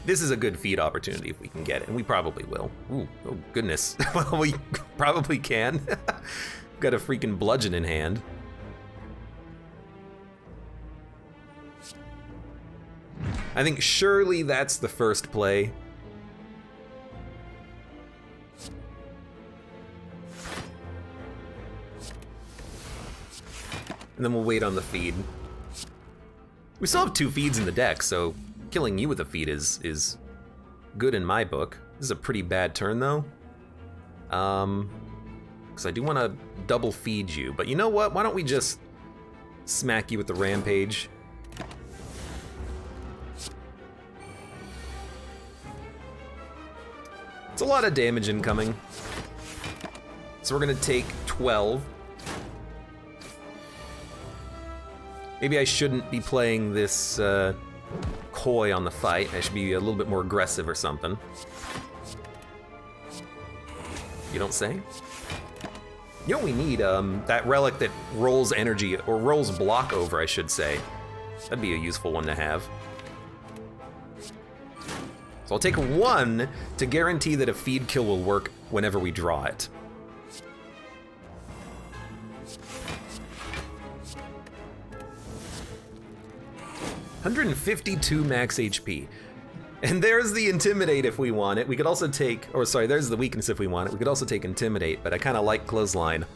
This is a good feed opportunity if we can get it, and we probably will. Ooh, oh goodness. Well, we probably can. Got a freaking bludgeon in hand. I think surely that's the first play. And then we'll wait on the feed. We still have 2 feeds in the deck, so killing you with a feed is good in my book. This is a pretty bad turn though. Because I do want to double feed you, but you know what? Why don't we just smack you with the Rampage? It's a lot of damage incoming. So we're gonna take 12. Maybe I shouldn't be playing this coy on the fight. I should be a little bit more aggressive or something. You don't say? You know what we need? That relic that rolls energy, or rolls block over, I should say. That'd be a useful one to have. So I'll take 1 to guarantee that a feed kill will work whenever we draw it. $152 max HP. And there's the Intimidate if we want it. We could also take, or sorry, there's the weakness if we want it. We could also take Intimidate, but I kind of like Clothesline.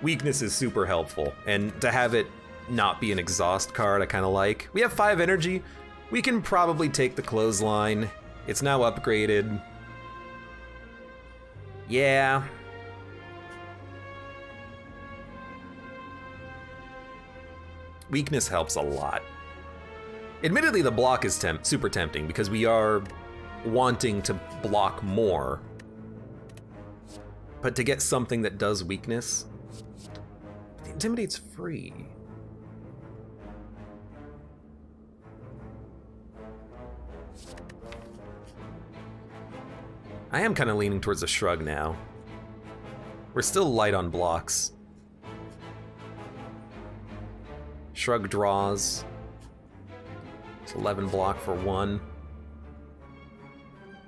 Weakness is super helpful, and to have it not be an exhaust card, I kind of like. We have 5 energy. We can probably take the Clothesline. It's now upgraded. Yeah. Weakness helps a lot. Admittedly, the block is super tempting because we are wanting to block more. But to get something that does weakness, the Intimidate's free. I am kind of leaning towards a Shrug now. We're still light on blocks. Shrug draws. It's 11 block for 1.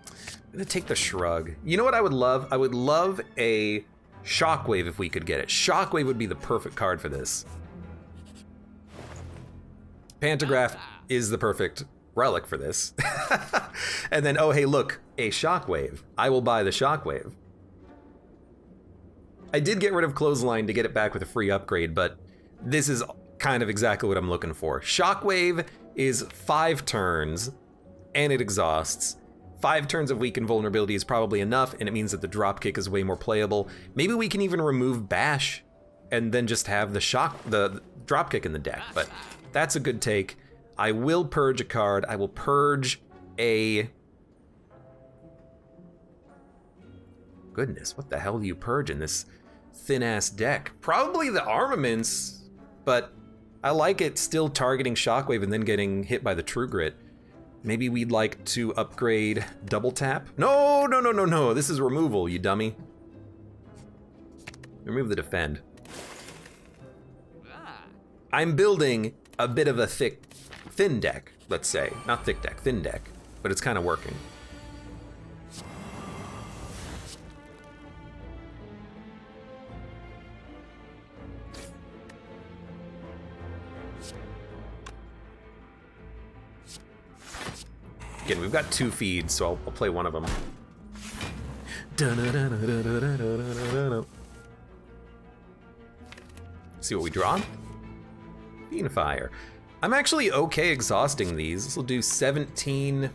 I'm gonna take the Shrug. You know what I would love? I would love a Shockwave if we could get it. Shockwave would be the perfect card for this. Pantograph is the perfect relic for this. And then, oh hey look, a Shockwave. I will buy the Shockwave. I did get rid of Clothesline to get it back with a free upgrade, but this is kind of exactly what I'm looking for. Shockwave is 5 turns, and it exhausts. 5 turns of weakened vulnerability is probably enough, and it means that the dropkick is way more playable. Maybe we can even remove Bash, and then just have the dropkick in the deck, but that's a good take. I will purge a card. I will purge a... Goodness, what the hell do you purge in this thin-ass deck? Probably the armaments, but I like it still targeting Shockwave and then getting hit by the True Grit. Maybe we'd like to upgrade Double Tap. No, no, no, no, no. This is removal, you dummy. Remove the Defend. I'm building a bit of a thin deck, let's say. Not thick deck, thin deck, but it's kind of working. Again, we've got 2 feeds, so I'll play one of them. See what we draw? Fiendfire. I'm actually okay exhausting these. This will do 17...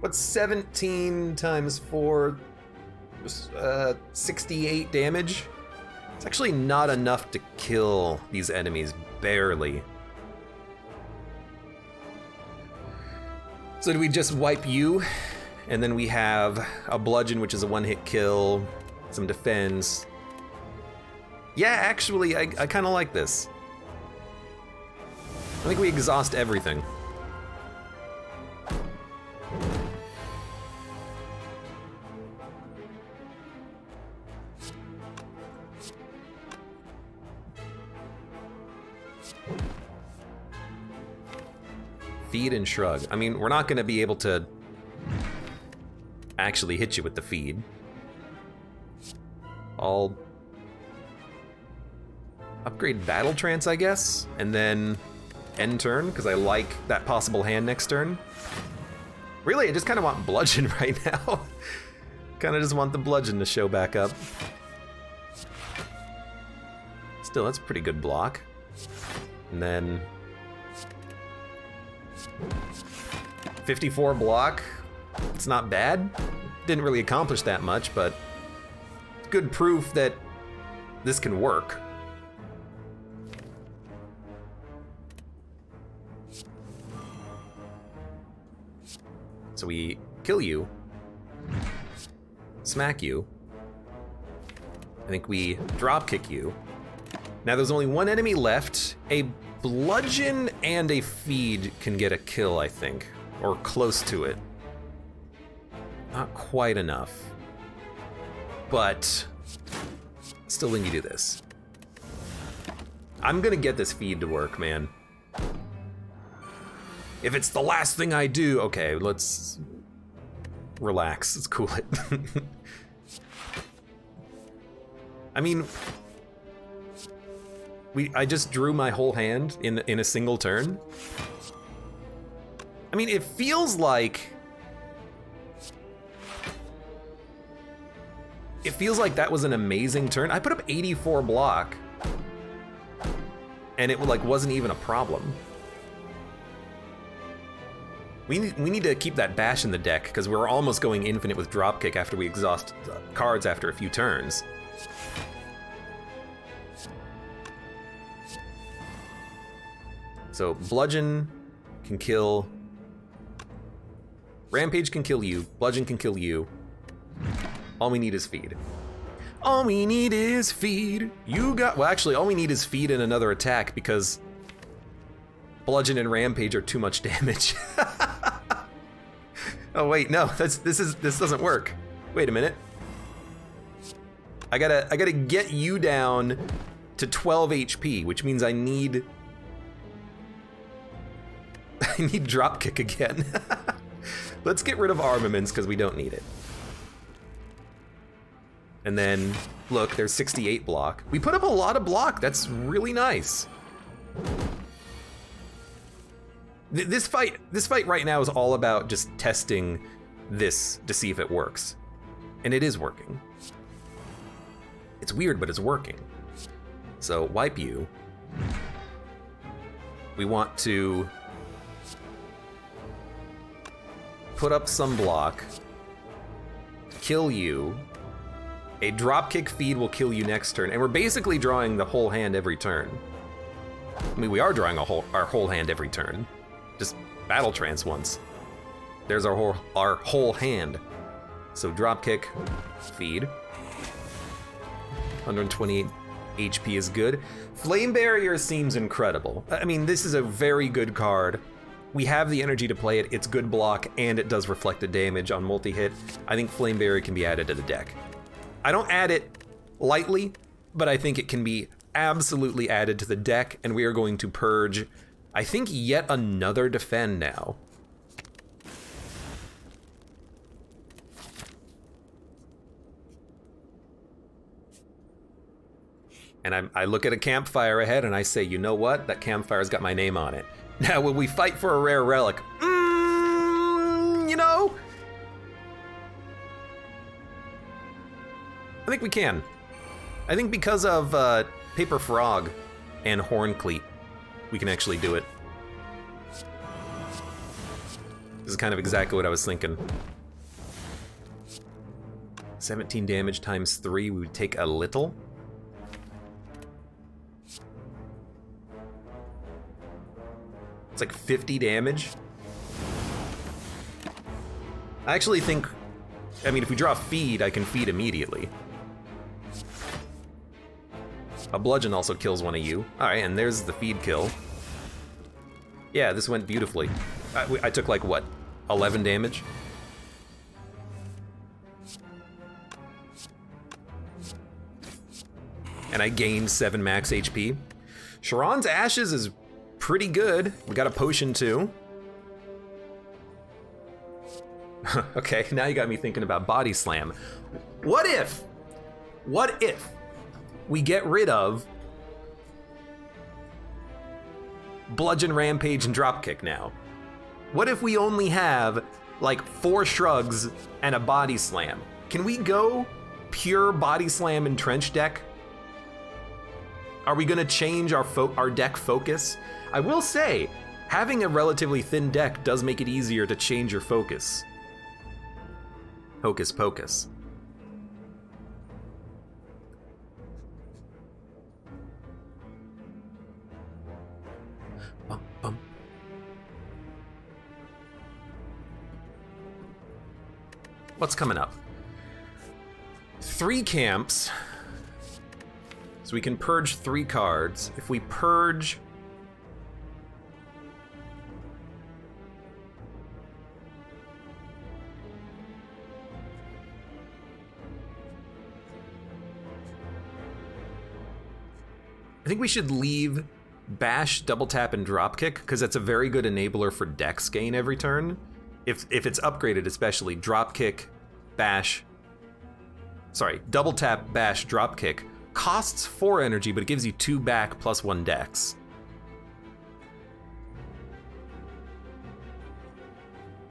What's 17 times 4? 68 damage? It's actually not enough to kill these enemies, barely. So do we just wipe you? And then we have a Bludgeon, which is a 1-hit kill, some defense. Yeah, actually, I kind of like this. I think we exhaust everything. Feed and Shrug. I mean, we're not going to be able to actually hit you with the feed. I'll upgrade Battle Trance, I guess, and then end turn, because I like that possible hand next turn. Really, I just kind of want Bludgeon right now. Kind of just want the Bludgeon to show back up. Still, that's a pretty good block. And then 54 block. It's not bad. Didn't really accomplish that much, but it's good proof that this can work. So we kill you, smack you. I think we drop kick you. Now there's only 1 enemy left. A Bludgeon and a feed can get a kill, I think, or close to it. Not quite enough, but still think you do this. I'm gonna get this feed to work, man. If it's the last thing I do, okay, let's relax. Let's cool it. I mean, I just drew my whole hand in a single turn. I mean, it feels like that was an amazing turn. I put up 84 block, and it like wasn't even a problem. We need to keep that bash in the deck because we're almost going infinite with dropkick after we exhaust cards after a few turns. So bludgeon can kill. Rampage can kill you. Bludgeon can kill you. All we need is feed. All we need is feed. Well, actually, all we need is feed and another attack because bludgeon and rampage are too much damage. Oh wait, no, this doesn't work. Wait a minute. I gotta get you down to 12 HP, which means I need dropkick again. Let's get rid of armaments because we don't need it. And then, look, there's 68 block. We put up a lot of block. That's really nice. This fight right now is all about just testing this to see if it works. And it is working. It's weird, but it's working. So, wipe you. We want to put up some block, kill you. A dropkick feed will kill you next turn, and we're basically drawing the whole hand every turn. I mean, we are drawing our whole hand every turn. Just battle trance once. There's our whole hand. So dropkick, feed. 128 HP is good. Flame Barrier seems incredible. I mean, this is a very good card. We have the energy to play it. It's good block, and it does reflected damage on multi-hit. I think Flame Barrier can be added to the deck. I don't add it lightly, but I think it can be absolutely added to the deck, and we are going to purge, I think, yet another defend now. And I look at a campfire ahead and I say, you know what? That campfire's got my name on it. Now, will we fight for a rare relic? You know? I think we can. I think because of Paper Frog and Horn Cleat, we can actually do it. This is kind of exactly what I was thinking. 17 damage times 3, we would take a little. It's like 50 damage. I actually think, I mean, if we draw feed, I can feed immediately. A bludgeon also kills one of you. All right, and there's the feed kill. Yeah, this went beautifully. I took like, what, 11 damage? And I gained 7 max HP. Sharon's Ashes is pretty good. We got a potion too. Okay, now you got me thinking about Body Slam. What if we get rid of Bludgeon, Rampage, and Dropkick now? What if we only have like 4 Shrugs and a Body Slam? Can we go pure Body Slam and Trench deck? Are we gonna change our deck focus? I will say, having a relatively thin deck does make it easier to change your focus. Hocus pocus. Bum, bum. What's coming up? 3 camps. So we can purge 3 cards. If we purge... I think we should leave bash, double tap, and drop kick, because that's a very good enabler for dex gain every turn. If it's upgraded, especially drop kick, bash. Sorry, double tap, bash, drop kick costs 4 energy, but it gives you 2 back plus 1 dex.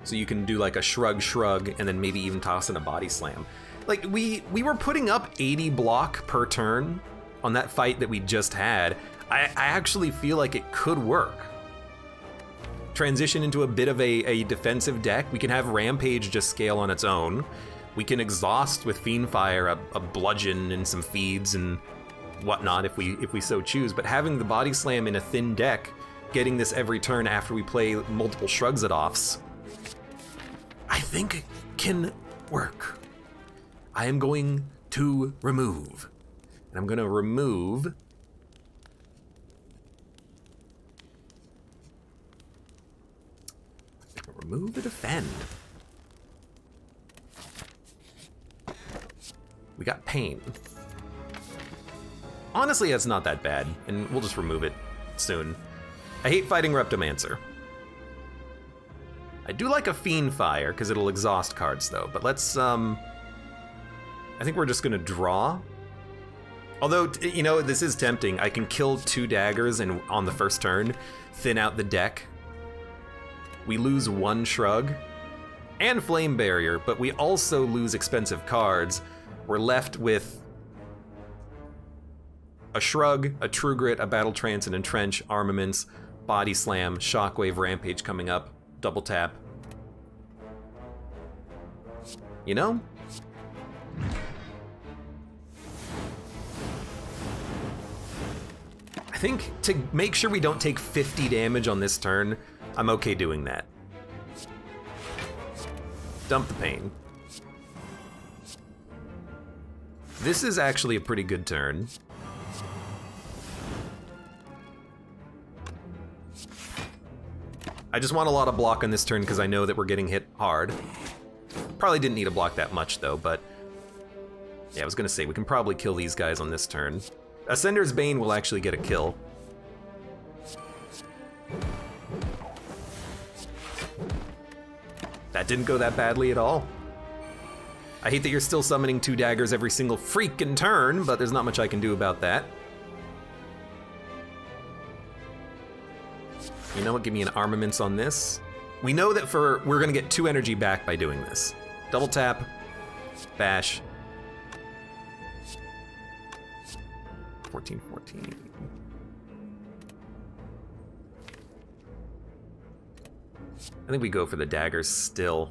So you can do like a shrug, and then maybe even toss in a body slam. Like, we were putting up 80 block per turn on that fight that we just had. I actually feel like it could work. Transition into a bit of a defensive deck. We can have Rampage just scale on its own. We can exhaust with Fiendfire, a bludgeon and some feeds and whatnot if we so choose. But having the body slam in a thin deck, getting this every turn after we play multiple shrugs it offs, I think can work. I am going to remove. And I'm going to remove the defend. We got pain. Honestly, that's not that bad, and we'll just remove it soon. I hate fighting Reptomancer. I do like a Fiendfire, because it'll exhaust cards, though, but let's, I think we're just gonna draw. Although, you know, this is tempting. I can kill 2 daggers and on the first turn, thin out the deck. We lose 1 shrug and Flame Barrier, but we also lose expensive cards. We're left with a Shrug, a True Grit, a Battle Trance, an Entrench, Armaments, Body Slam, Shockwave, Rampage coming up, double tap. You know? I think to make sure we don't take 50 damage on this turn, I'm okay doing that. Dump the pain. This is actually a pretty good turn. I just want a lot of block on this turn because I know that we're getting hit hard. Probably didn't need to block that much though, but yeah, I was gonna say we can probably kill these guys on this turn. Ascender's Bane will actually get a kill. That didn't go that badly at all. I hate that you're still summoning 2 daggers every single freaking turn, but there's not much I can do about that. You know what, give me an Armaments on this. We know that we're gonna get 2 energy back by doing this. Double tap, bash. 14. I think we go for the daggers still.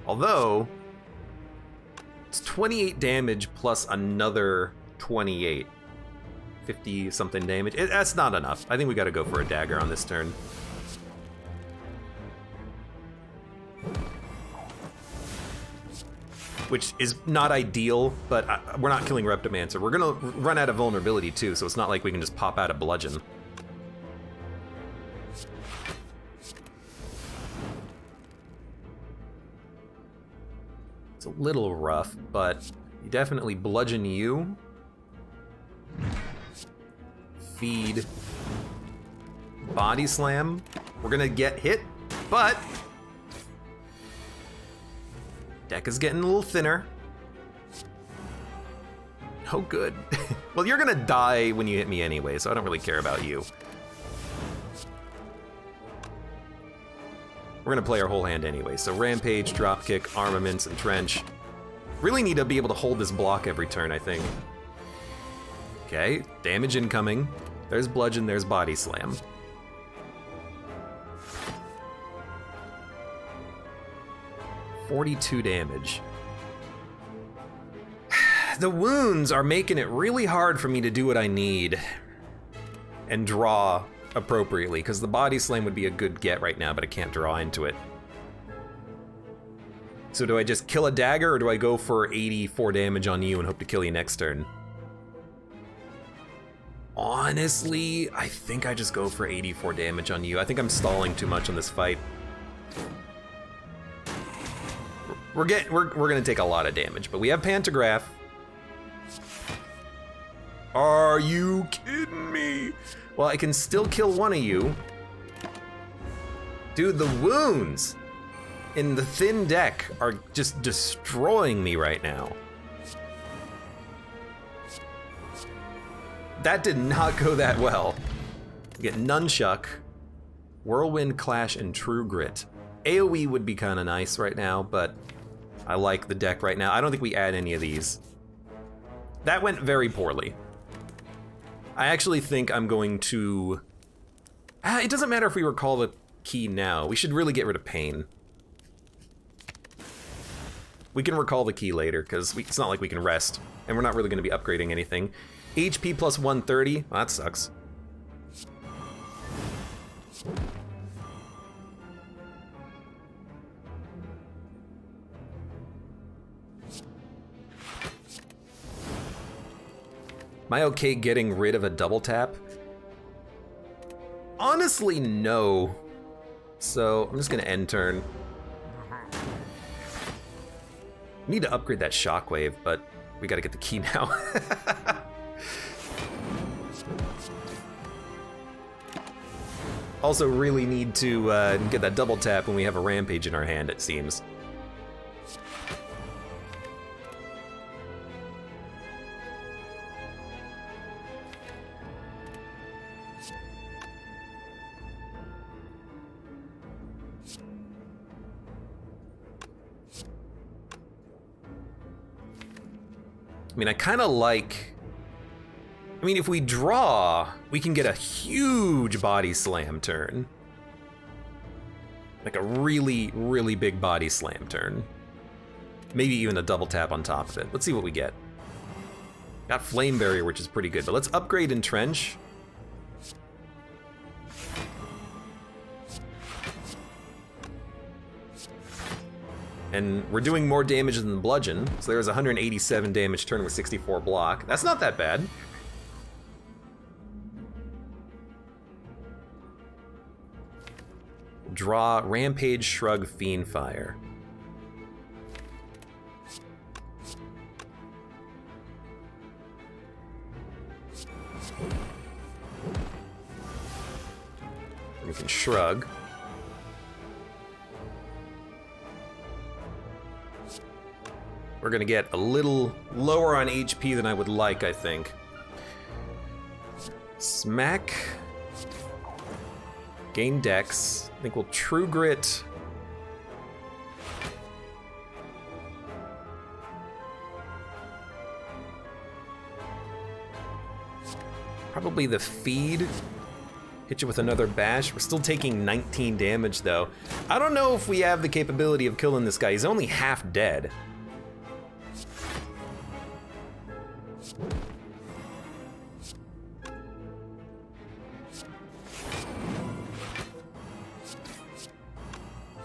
Although, it's 28 damage plus another 28. 50 something damage. That's not enough. I think we gotta go for a dagger on this turn. Which is not ideal, but we're not killing Reptomancer. We're gonna run out of vulnerability too, so it's not like we can just pop out a bludgeon. It's a little rough, but you definitely bludgeon you. Feed. Body slam. We're gonna get hit, but deck is getting a little thinner. Oh, good. Well, you're gonna die when you hit me anyway, so I don't really care about you. We're gonna play our whole hand anyway, so Rampage, Dropkick, Armaments, Entrench. Really need to be able to hold this block every turn, I think. Okay, damage incoming. There's Bludgeon, there's Body Slam. $42 damage. The wounds are making it really hard for me to do what I need and draw appropriately, because the Body Slam would be a good get right now, but I can't draw into it. So do I just kill a dagger, or do I go for 84 damage on you and hope to kill you next turn? Honestly, I think I just go for 84 damage on you. I think I'm stalling too much on this fight. We're gonna take a lot of damage, but we have Pantograph. Are you kidding me? Well, I can still kill one of you. Dude, the wounds in the thin deck are just destroying me right now. That did not go that well. We get Nunchuck, Whirlwind Clash, and True Grit. AoE would be kind of nice right now, but I like the deck right now. I don't think we add any of these. That went very poorly. I actually think I'm going to... it doesn't matter if we recall the key now. We should really get rid of Pain. We can recall the key later, because it's not like we can rest, and we're not really going to be upgrading anything. HP plus 130, well, that sucks. Am I okay getting rid of a double tap? Honestly, no. So I'm just gonna end turn. Need to upgrade that shockwave, but we gotta get the key now. Also really need to get that double tap when we have a rampage in our hand, it seems. I mean, I kind of like... I mean, if we draw, we can get a huge body slam turn. Like a really, really big body slam turn. Maybe even a double tap on top of it. Let's see what we get. Got Flame Barrier, which is pretty good, but let's upgrade Entrench. And we're doing more damage than the Bludgeon, so there's 187 damage turn with 64 block. That's not that bad. Draw Rampage, Shrug, Fiendfire. We can Shrug. We're gonna get a little lower on HP than I would like, I think. Smack. Gain Dex. I think we'll True Grit. Probably the Feed. Hit you with another bash. We're still taking 19 damage though. I don't know if we have the capability of killing this guy. He's only half dead.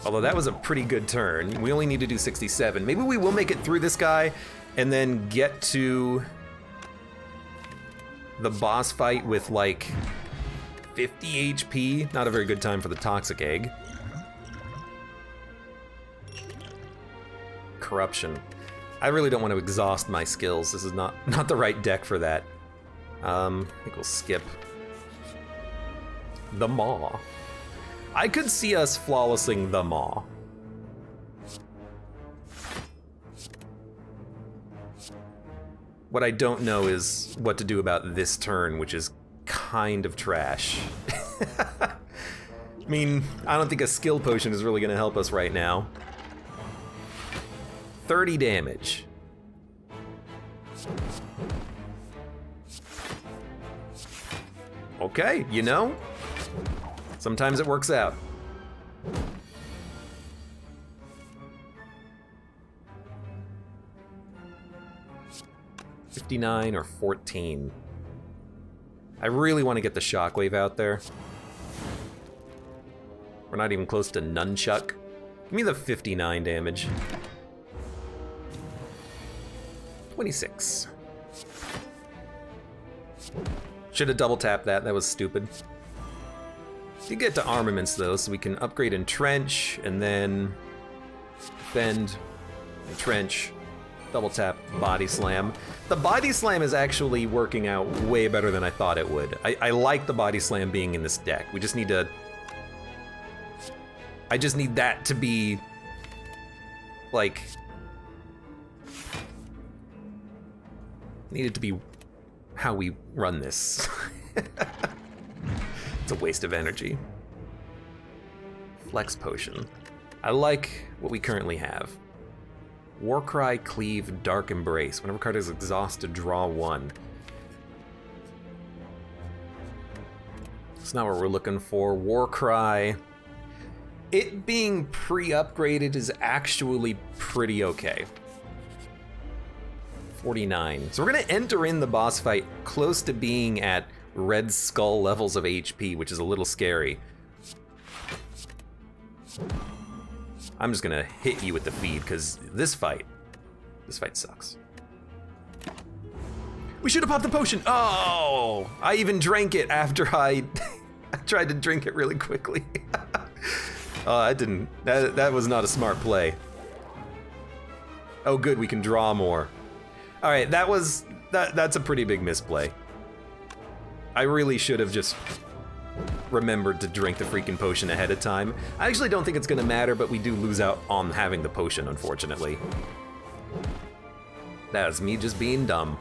Although that was a pretty good turn. We only need to do 67. Maybe we will make it through this guy and then get to the boss fight with like 50 HP. Not a very good time for the Toxic Egg. Corruption. I really don't want to exhaust my skills. This is not the right deck for that. I think we'll skip the Maw. I could see us flawlessing the Maw. What I don't know is what to do about this turn, which is kind of trash. I mean, I don't think a skill potion is really gonna help us right now. 30 damage. Okay, you know? Sometimes it works out. $59 or $14. I really want to get the Shockwave out there. We're not even close to Nunchuck. Give me the 59 damage. 26. Should have double tapped that, that was stupid. Did get to armaments though, so we can upgrade Entrench, and then defend, Entrench, Double tap, body slam. The body slam is actually working out way better than I thought it would. I like the body slam being in this deck. We just need to... I just need that to be, like... Need it to be how we run this. It's a waste of energy. Flex potion. I like what we currently have. Warcry, Cleave, Dark Embrace. Whenever card is exhausted, draw 1. It's not what we're looking for. Warcry. It being pre-upgraded is actually pretty okay. 49. So we're gonna enter in the boss fight close to being at Red Skull levels of HP, which is a little scary. I'm just gonna hit you with the feed, because this fight sucks. We should have popped the potion. Oh, I even drank it after I tried to drink it really quickly. I didn't, that was not a smart play. Oh good, we can draw more. All right, that's a pretty big misplay. I really should have just remembered to drink the freaking potion ahead of time. I actually don't think it's gonna matter, but we do lose out on having the potion, unfortunately. That's me just being dumb.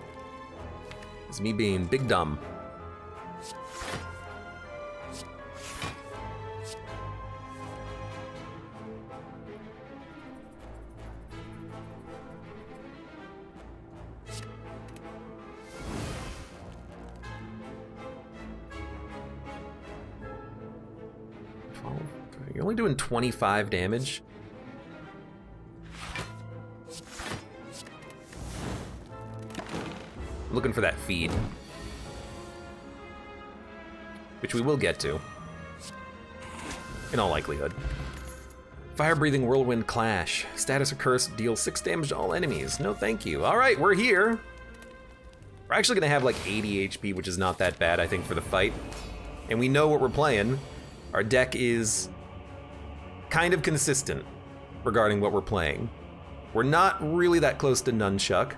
It's me being big dumb. You're only doing 25 damage. Looking for that feed, which we will get to, in all likelihood. Fire-breathing whirlwind clash. Status or curse, deal 6 damage to all enemies. No thank you. All right, we're here. We're actually gonna have like 80 HP, which is not that bad, I think, for the fight. And we know what we're playing. Our deck is kind of consistent regarding what we're playing. We're not really that close to Nunchuck.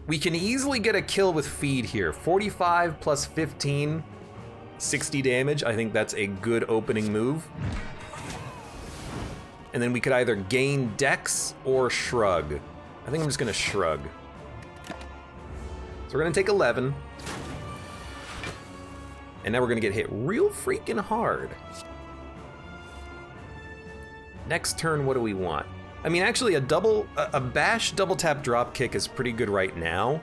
We can easily get a kill with feed here. 45 plus 15, 60 damage. I think that's a good opening move. And then we could either gain Dex or Shrug. I think I'm just gonna Shrug. So we're gonna take 11. And now we're gonna get hit real freaking hard. Next turn, what do we want? I mean, actually, a bash double tap drop kick is pretty good right now.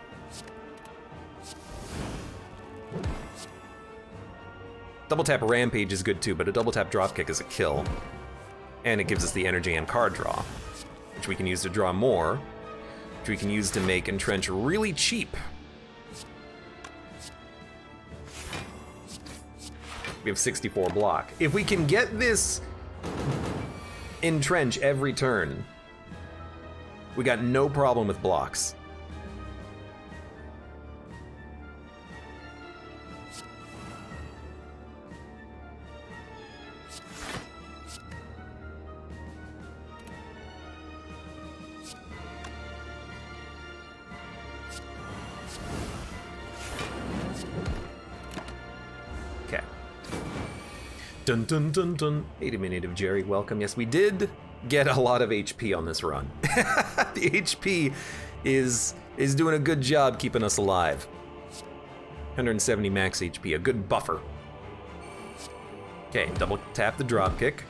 Double tap rampage is good too, but a double tap drop kick is a kill. And it gives us the energy and card draw, which we can use to draw more, which we can use to make entrench really cheap. We have 64 block. If we can get this entrench every turn, we got no problem with blocks. Okay. Dun dun dun dun. Hey, diminutive Jerry, welcome. Yes, we did get a lot of HP on this run. The HP is doing a good job keeping us alive. 170 max HP, a good buffer. Okay, double tap the drop kick.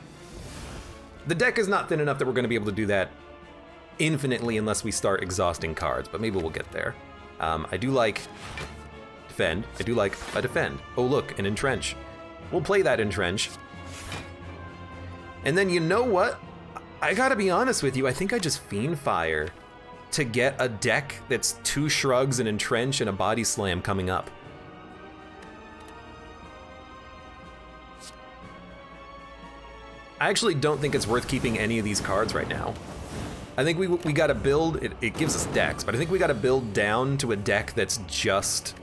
The deck is not thin enough that we're gonna be able to do that infinitely unless we start exhausting cards, but maybe we'll get there. I do like defend. I do like a defend. Oh look, an entrench. We'll play that entrench. And then you know what? I gotta be honest with you, I think I just Fiend Fire to get a deck that's 2 shrugs, an entrench, and a body slam coming up. I actually don't think it's worth keeping any of these cards right now. I think we gotta build, it gives us decks, but I think we gotta build down to a deck that's just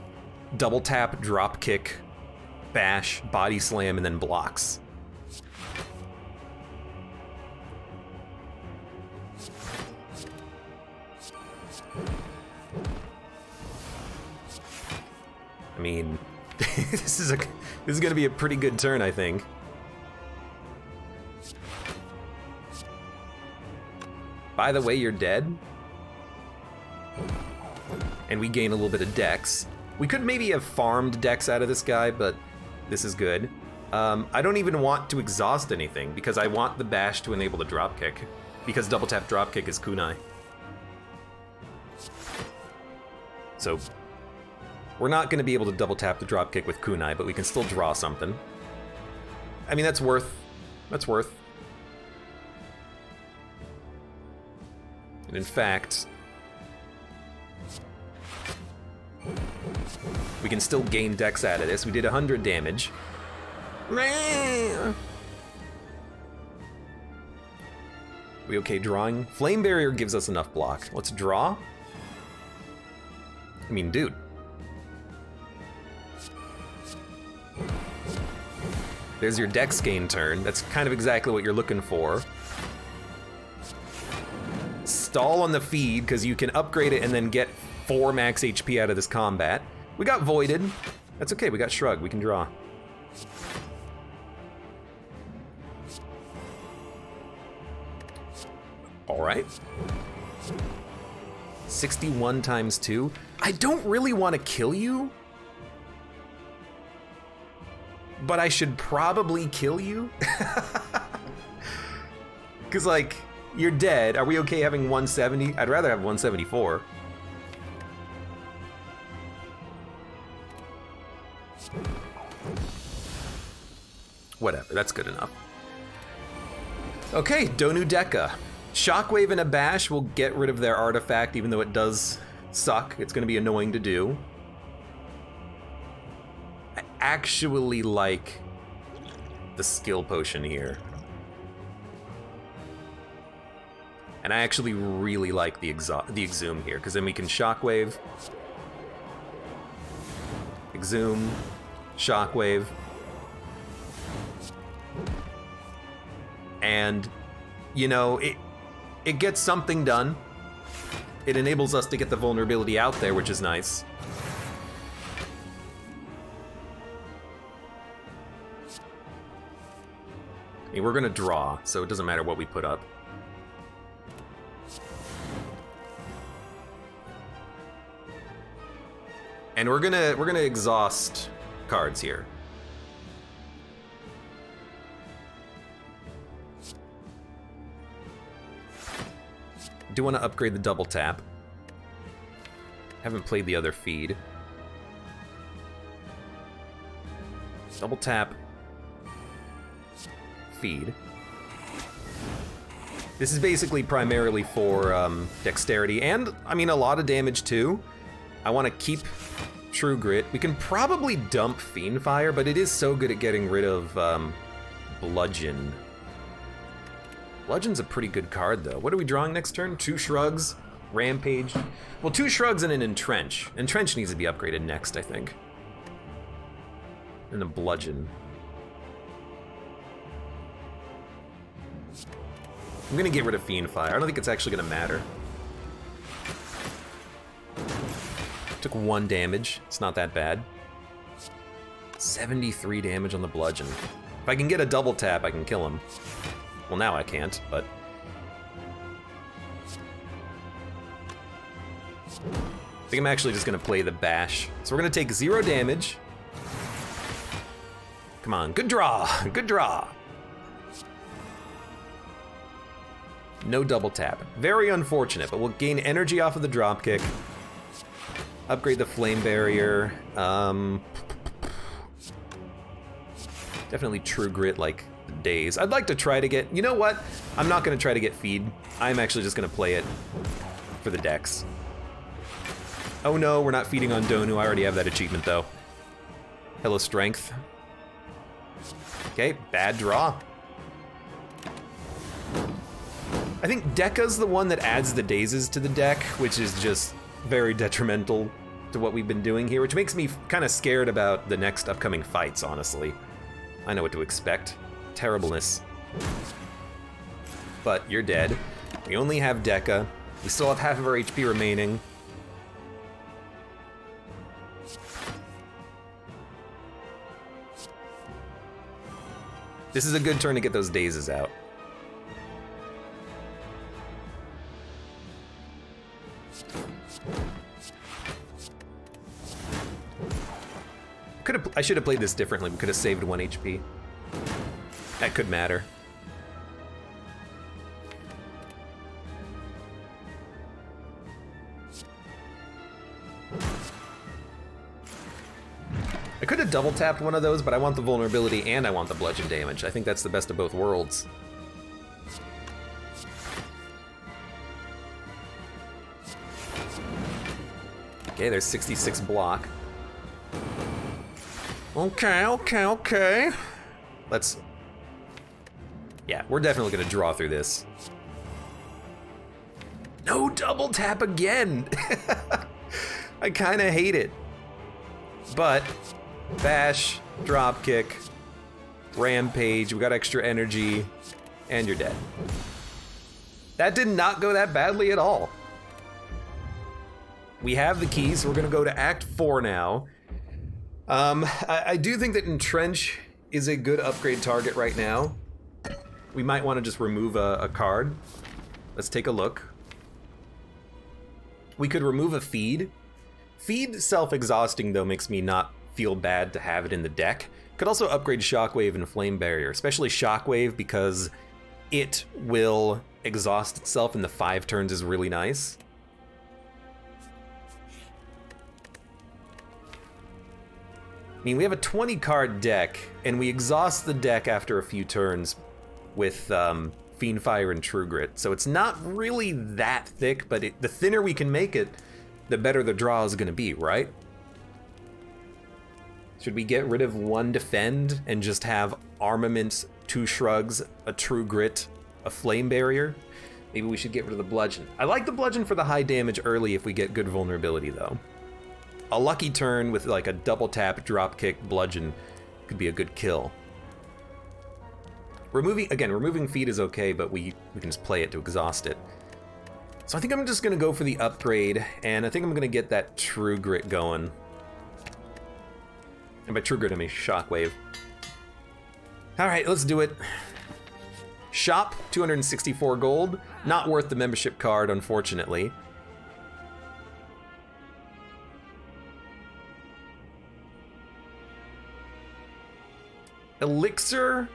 double tap, drop kick, bash, body slam, and then blocks. I mean, this is gonna be a pretty good turn, I think. By the way, you're dead. And we gain a little bit of dex. We could maybe have farmed dex out of this guy, but this is good. I don't even want to exhaust anything because I want the bash to enable the dropkick. Because double tap dropkick is kunai. So we're not gonna be able to double tap the dropkick with kunai, but we can still draw something. I mean, that's worth. And in fact, we can still gain dex out of this. We did 100 damage. We okay drawing? Flame Barrier gives us enough block. Let's draw. I mean, dude. There's your dex gain turn. That's kind of exactly what you're looking for. Stall on the feed, because you can upgrade it and then get 4 max HP out of this combat. We got voided. That's okay, we got shrug, we can draw. All right. 61 times 2. I don't really want to kill you, but I should probably kill you. Because, like, you're dead. Are we okay having 170? I'd rather have 174. Whatever, that's good enough. Okay, Donu Deka. Shockwave and a bash will get rid of their artifact, even though it does suck. It's gonna be annoying to do. I actually like the skill potion here. And I actually really like the exhume here, because then we can shockwave, exhume, shockwave, and you know, it gets something done. It enables us to get the vulnerability out there, which is nice. I mean, we're gonna draw, so it doesn't matter what we put up. And we're gonna exhaust cards here. Do want to upgrade the double tap. Haven't played the other feed. Double tap. Feed. This is basically primarily for dexterity and, I mean, a lot of damage too. I want to keep True Grit. We can probably dump Fiendfire, but it is so good at getting rid of Bludgeon. Bludgeon's a pretty good card, though. What are we drawing next turn? 2 Shrugs, Rampage. Well, 2 Shrugs and an Entrench. Entrench needs to be upgraded next, I think. And a Bludgeon. I'm gonna get rid of Fiendfire. I don't think it's actually gonna matter. Took 1 damage. It's not that bad. 73 damage on the Bludgeon. If I can get a double tap, I can kill him. Well, now I can't, but... I think I'm actually just gonna play the bash. So we're gonna take 0 damage. Come on, good draw, good draw. No double tap. Very unfortunate, but we'll gain energy off of the dropkick. Upgrade the flame barrier. Definitely True Grit like days. I'd like to try to get, you know what? I'm not gonna try to get feed. I'm actually just gonna play it for the dex. Oh no, we're not feeding on Donu. I already have that achievement though. Hello, strength. Okay, bad draw. I think Deka's the one that adds the dazes to the deck, which is just very detrimental to what we've been doing here, which makes me kind of scared about the next upcoming fights, honestly. I know what to expect. Terribleness. But you're dead. We only have Deka. We still have half of our HP remaining. This is a good turn to get those dazes out. I should have played this differently. We could have saved 1 HP. That could matter. I could have double tapped one of those, but I want the vulnerability and I want the bludgeon damage. I think that's the best of both worlds. Okay, there's 66 block. Okay. Let's... Yeah, we're definitely gonna draw through this. No double tap again! I kinda hate it. But, bash, drop kick, rampage, we got extra energy, and you're dead. That did not go that badly at all. We have the keys, so we're gonna go to Act 4 now. I do think that Entrench is a good upgrade target right now. We might want to just remove a card. Let's take a look. We could remove a feed. Feed self-exhausting, though, makes me not feel bad to have it in the deck. Could also upgrade Shockwave and Flame Barrier, especially Shockwave because it will exhaust itself in the 5 turns is really nice. I mean, we have a 20 card deck, and we exhaust the deck after a few turns with Fiendfire and True Grit, so it's not really that thick, but the thinner we can make it, the better the draw is gonna be, right? Should we get rid of 1 Defend and just have Armaments, 2 Shrugs, a True Grit, a Flame Barrier? Maybe we should get rid of the Bludgeon. I like the Bludgeon for the high damage early if we get good vulnerability, though. A lucky turn with like a double tap, drop kick, bludgeon could be a good kill. Removing feed is okay, but we can just play it to exhaust it. So I think I'm just gonna go for the upgrade, and I think I'm gonna get that True Grit going. And by True Grit, I mean Shockwave. All right, let's do it. Shop, 264 gold. Not worth the membership card, unfortunately. Elixir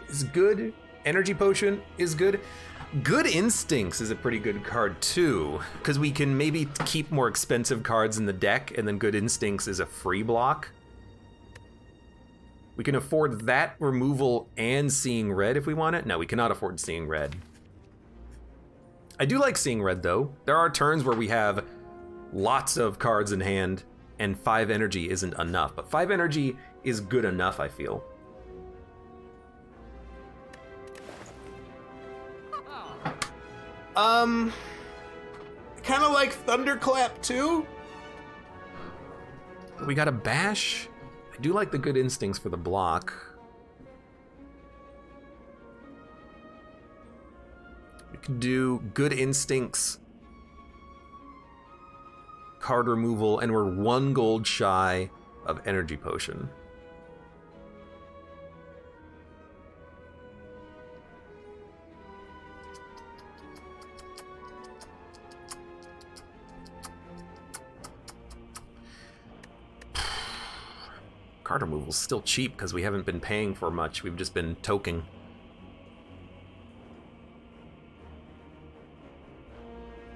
is good. Energy Potion is good. Good Instincts is a pretty good card too, because we can maybe keep more expensive cards in the deck, and then Good Instincts is a free block. We can afford that removal and Seeing Red if we want it. No, we cannot afford Seeing Red. I do like Seeing Red though. There are turns where we have lots of cards in hand and 5 energy isn't enough, but 5 energy is good enough, I feel. Kind of like Thunderclap too. We got a bash. I do like the Good Instincts for the block. We can do Good Instincts, card removal, and we're 1 gold shy of Energy Potion. Card removal's still cheap because we haven't been paying for much. We've just been toking.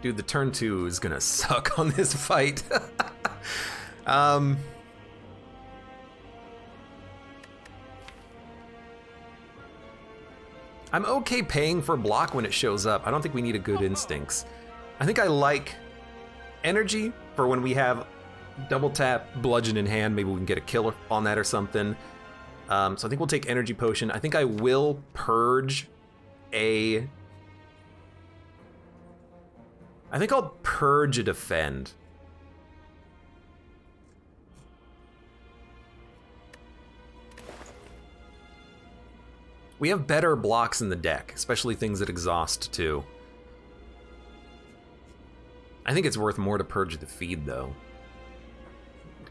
Dude, the turn 2 is gonna suck on this fight. I'm okay paying for block when it shows up. I don't think we need a Good Instincts. I think I like energy for when we have double tap, bludgeon in hand. Maybe we can get a kill on that or something. So I think we'll take Energy Potion. I think I will purge a... I think I'll purge a Defend. We have better blocks in the deck, especially things that exhaust too. I think it's worth more to purge the feed though.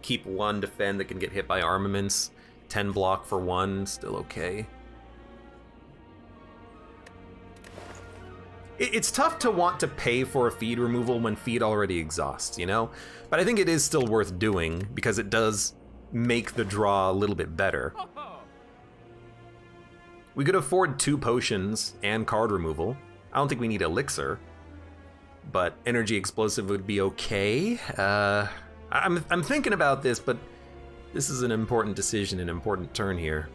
Keep 1 Defend that can get hit by armaments. 10 block for 1, still okay. It's tough to want to pay for a feed removal when feed already exhausts, you know? But I think it is still worth doing because it does make the draw a little bit better. We could afford 2 potions and card removal. I don't think we need elixir, but energy explosive would be okay. I'm thinking about this, but this is an important decision, an important turn here.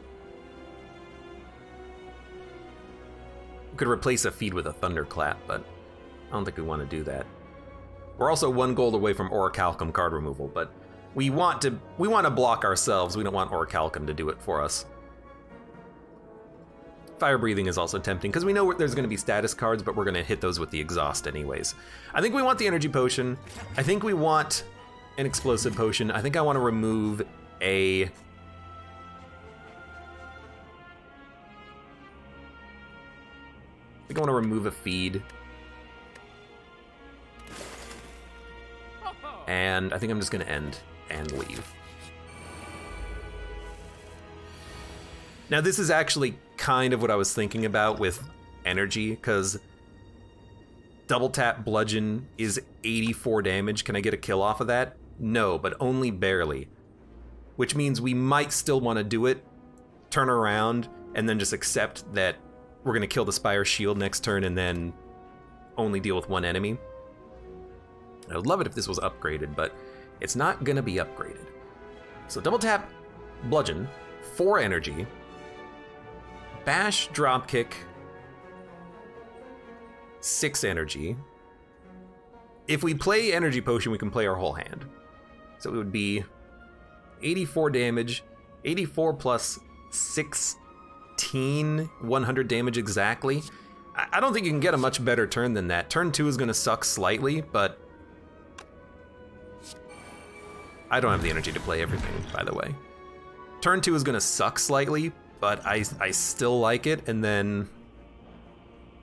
We could replace a feed with a thunderclap, but I don't think we want to do that. We're also 1 gold away from Orichalcum card removal, but we want to block ourselves. We don't want Orichalcum to do it for us. Fire breathing is also tempting because we know there's going to be status cards, but we're going to hit those with the exhaust anyways. I think we want the energy potion. I think we want an explosive potion. I think I want to remove a... I think I want to remove a feed. And I think I'm just going to end and leave. Now this is actually kind of what I was thinking about with energy, because double tap bludgeon is 84 damage. Can I get a kill off of that? No, but only barely. Which means we might still want to do it, turn around, and then just accept that we're going to kill the Spire Shield next turn and then only deal with 1 enemy. I would love it if this was upgraded, but it's not going to be upgraded. So double tap bludgeon, 4 energy, bash dropkick, 6 energy. If we play energy potion, we can play our whole hand. So it would be 84 damage, 84 plus 16, 100 damage exactly. I don't think you can get a much better turn than that. Turn 2 is going to suck slightly, but I don't have the energy to play everything, by the way. Turn 2 is going to suck slightly, but I still like it. And then,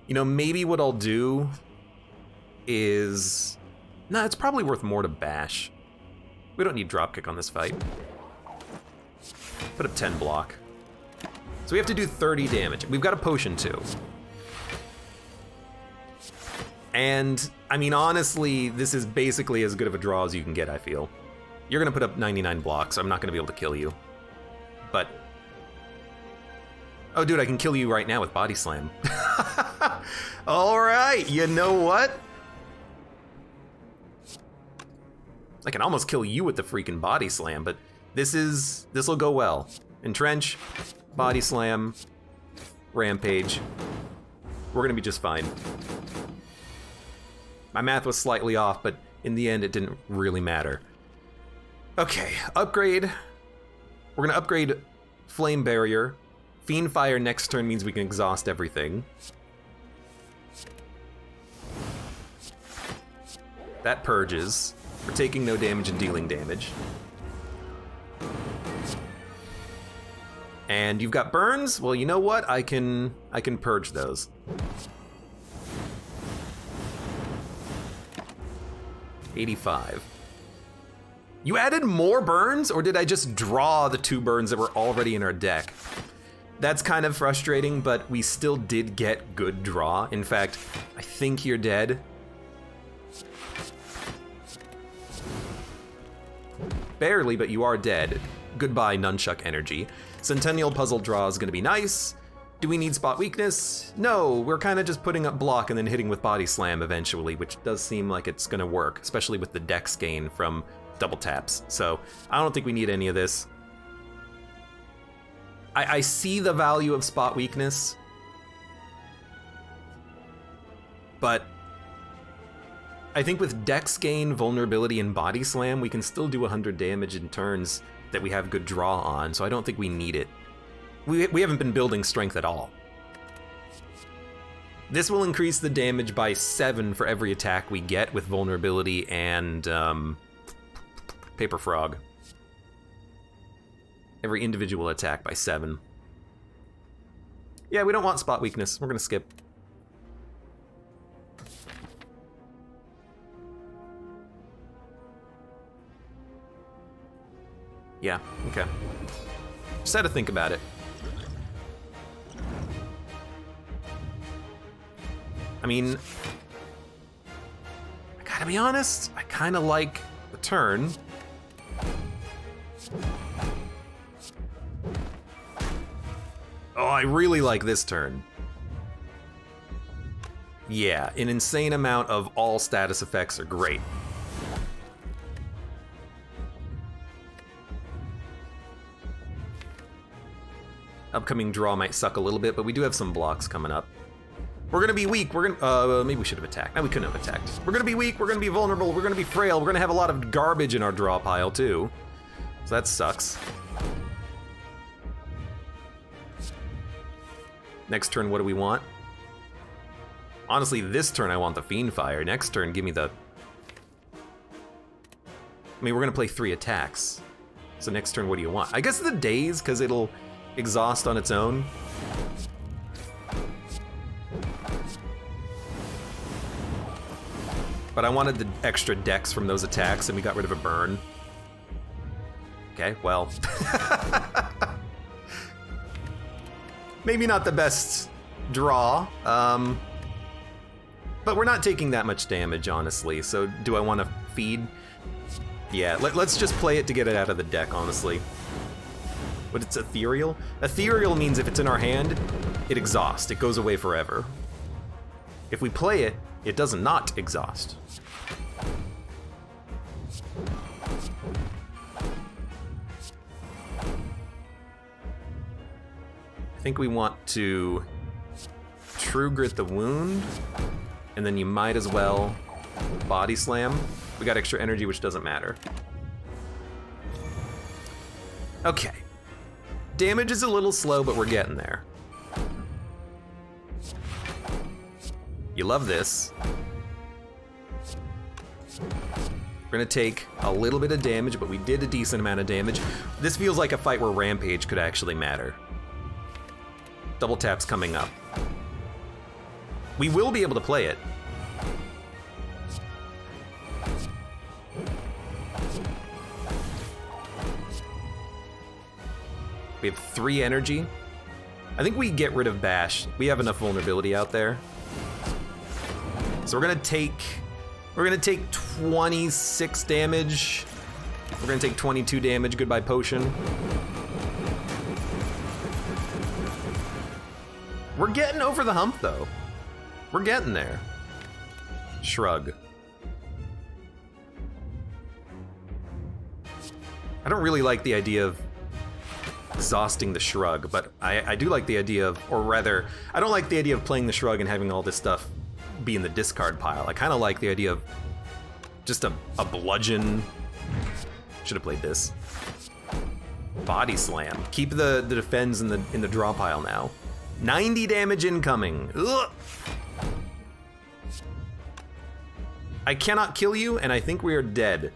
you know, maybe what I'll do is... Nah, it's probably worth more to bash. We don't need dropkick on this fight. Put up 10 block. So we have to do 30 damage. We've got a potion too. And, I mean, honestly, this is basically as good of a draw as you can get, I feel. You're gonna put up 99 blocks, so I'm not gonna be able to kill you. But... Oh, dude, I can kill you right now with Body Slam. All right, you know what? I can almost kill you with the freaking Body Slam, but this'll go well. Entrench, Body Slam, Rampage. We're gonna be just fine. My math was slightly off, but in the end, it didn't really matter. Okay, upgrade. We're gonna upgrade Flame Barrier. Fiend Fire next turn means we can exhaust everything. That purges. We're taking no damage and dealing damage. And you've got burns? Well, you know what? I can purge those. $85. You added more burns, or did I just draw the 2 burns that were already in our deck? That's kind of frustrating, but we still did get good draw. In fact, I think you're dead. Barely, but you are dead. Goodbye, Nunchuck Energy. Centennial Puzzle draw is gonna be nice. Do we need spot weakness? No, we're kind of just putting up block and then hitting with Body Slam eventually, which does seem like it's gonna work, especially with the dex gain from double taps. So I don't think we need any of this. I see the value of spot weakness, but I think with dex gain, vulnerability, and Body Slam, we can still do 100 damage in turns that we have good draw on, so I don't think we need it. We haven't been building strength at all. This will increase the damage by 7 for every attack we get with vulnerability and Paper Frog. Every individual attack by 7. Yeah, we don't want spot weakness. We're gonna skip. Yeah, okay. Just had to think about it. I mean, I gotta be honest, I kind of like the turn. Oh, I really like this turn. Yeah, an insane amount of all status effects are great. Upcoming draw might suck a little bit, but we do have some blocks coming up. We're gonna be weak, we're gonna, maybe we should have attacked. No, we couldn't have attacked. We're gonna be weak, we're gonna be vulnerable, we're gonna be frail, we're gonna have a lot of garbage in our draw pile too. So that sucks. Next turn, what do we want? Honestly, this turn I want the Fiend Fire. Next turn, give me the... I mean, we're gonna play 3 attacks. So next turn, what do you want? I guess the Daze, because it'll exhaust on its own. But I wanted the extra dex from those attacks, and we got rid of a burn. Okay, well. Maybe not the best draw, but we're not taking that much damage, honestly, so do I want to feed? Yeah, let's just play it to get it out of the deck, honestly. But it's ethereal? Ethereal means if it's in our hand, it exhausts, it goes away forever. If we play it, it does not exhaust. I think we want to True Grit the Wound, and then you might as well Body Slam. We got extra energy, which doesn't matter. Okay. Damage is a little slow, but we're getting there. You love this. We're gonna take a little bit of damage, but we did a decent amount of damage. This feels like a fight where Rampage could actually matter. Double tap's coming up. We will be able to play it. We have 3 energy. I think we get rid of Bash. We have enough vulnerability out there. So we're gonna take 26 damage. We're gonna take 22 damage, goodbye potion. We're getting over the hump though. We're getting there. Shrug. I don't really like the idea of exhausting the Shrug, but I do like the idea of, or rather, I don't like the idea of playing the Shrug and having all this stuff be in the discard pile. I kind of like the idea of just a bludgeon. Should have played this. Body Slam. Keep the defense in the draw pile now. 90 damage incoming. Ugh. I cannot kill you, and I think we are dead.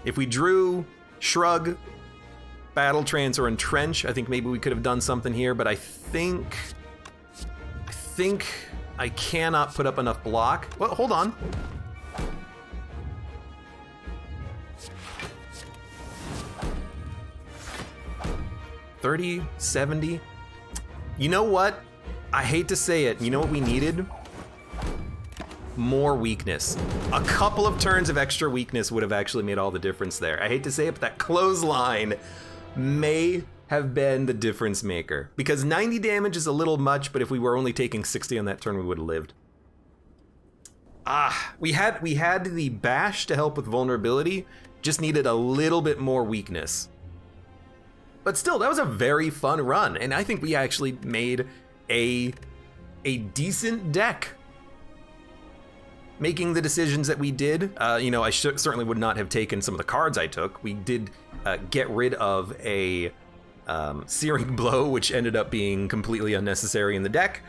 If we drew Shrug, Battle Trance, or Entrench, I think maybe we could have done something here, but I think I cannot put up enough block. Well, hold on. $30, $70. You know what? I hate to say it. You know what we needed? More weakness. A couple of turns of extra weakness would have actually made all the difference there. I hate to say it, but that clothesline may have been the difference maker. Because 90 damage is a little much, but if we were only taking 60 on that turn, we would have lived. We had the bash to help with vulnerability, just needed a little bit more weakness. But still, that was a very fun run, and I think we actually made a decent deck. Making the decisions that we did, you know, I certainly would not have taken some of the cards I took. We did get rid of a Searing Blow, which ended up being completely unnecessary in the deck.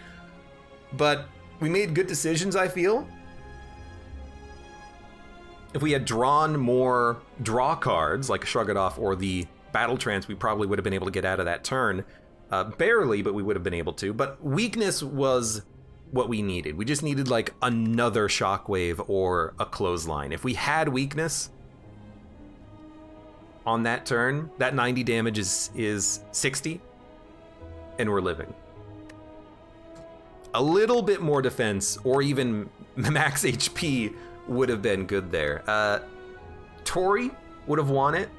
But we made good decisions, I feel. If we had drawn more draw cards, like Shrug It Off or the Battle Trance, we probably would have been able to get out of that turn. Barely, but we would have been able to. But weakness was what we needed. We just needed like another Shockwave or a Clothesline. If we had weakness, on that turn, that 90 damage is 60, and we're living. A little bit more defense, or even max HP, would have been good there. Tori would have won it.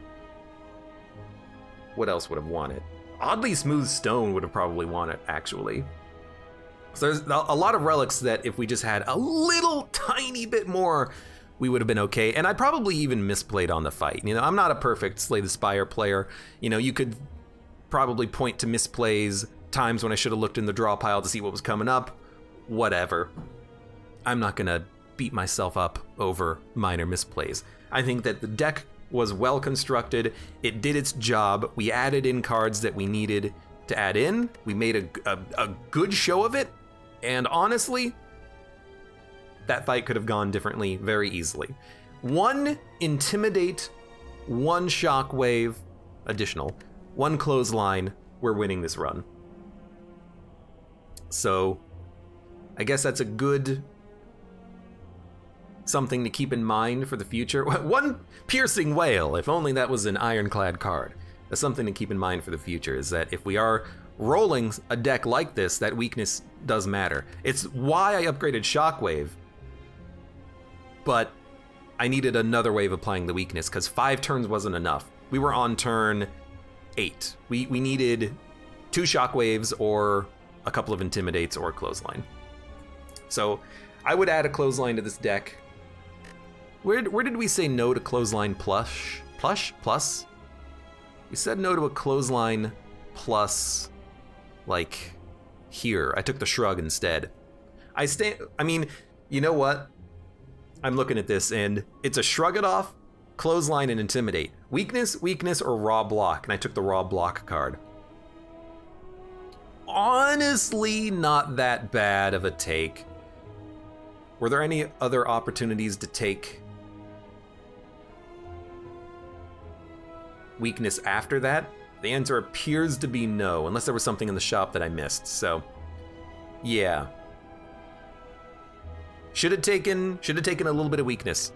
What else would have won it? Oddly Smooth Stone would have probably won it, actually. So there's a lot of relics that if we just had a little tiny bit more, we would have been okay. And I probably even misplayed on the fight. You know, I'm not a perfect Slay the Spire player. You know, you could probably point to misplays, times when I should have looked in the draw pile to see what was coming up. Whatever. I'm not gonna beat myself up over minor misplays. I think that the deck was well constructed. It did its job. We added in cards that we needed to add in. We made a good show of it. And honestly, that fight could have gone differently very easily. 1 Intimidate, 1 Shockwave, additional, 1 Clothesline, we're winning this run. So, I guess that's a good something to keep in mind for the future. 1 Piercing Wail, if only that was an ironclad card. That's something to keep in mind for the future, is that if we are rolling a deck like this, that weakness does matter. It's why I upgraded Shockwave, but I needed another way of applying the weakness, because 5 turns wasn't enough. We were on turn 8. We needed 2 Shockwaves or a couple of Intimidates or a Clothesline. So I would add a Clothesline to this deck. Where did we say no to Clothesline plus? We said no to a Clothesline plus, like, here. I took the Shrug instead. I mean, you know what? I'm looking at this and it's a Shrug it off, Clothesline, and Intimidate. Weakness, or Raw Block, and I took the Raw Block card. Honestly, not that bad of a take. Were there any other opportunities to take weakness after that? The answer appears to be no, unless there was something in the shop that I missed. So, yeah. Should have taken a little bit of weakness.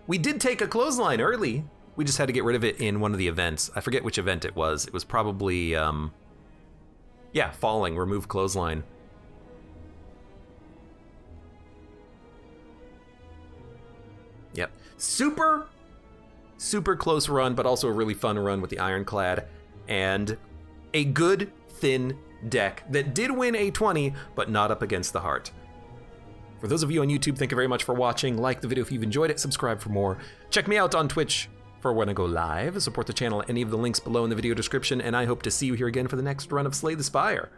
We did take a Clothesline early. We just had to get rid of it in one of the events. I forget which event it was. It was probably, yeah, Falling, remove Clothesline. Yep. Super close run, but also a really fun run with the Ironclad, and a good, thin deck that did win a 20, but not up against the heart. For those of you on YouTube, thank you very much for watching. Like the video if you've enjoyed it, subscribe for more. Check me out on Twitch for when I go live. Support the channel at any of the links below in the video description, and I hope to see you here again for the next run of Slay the Spire.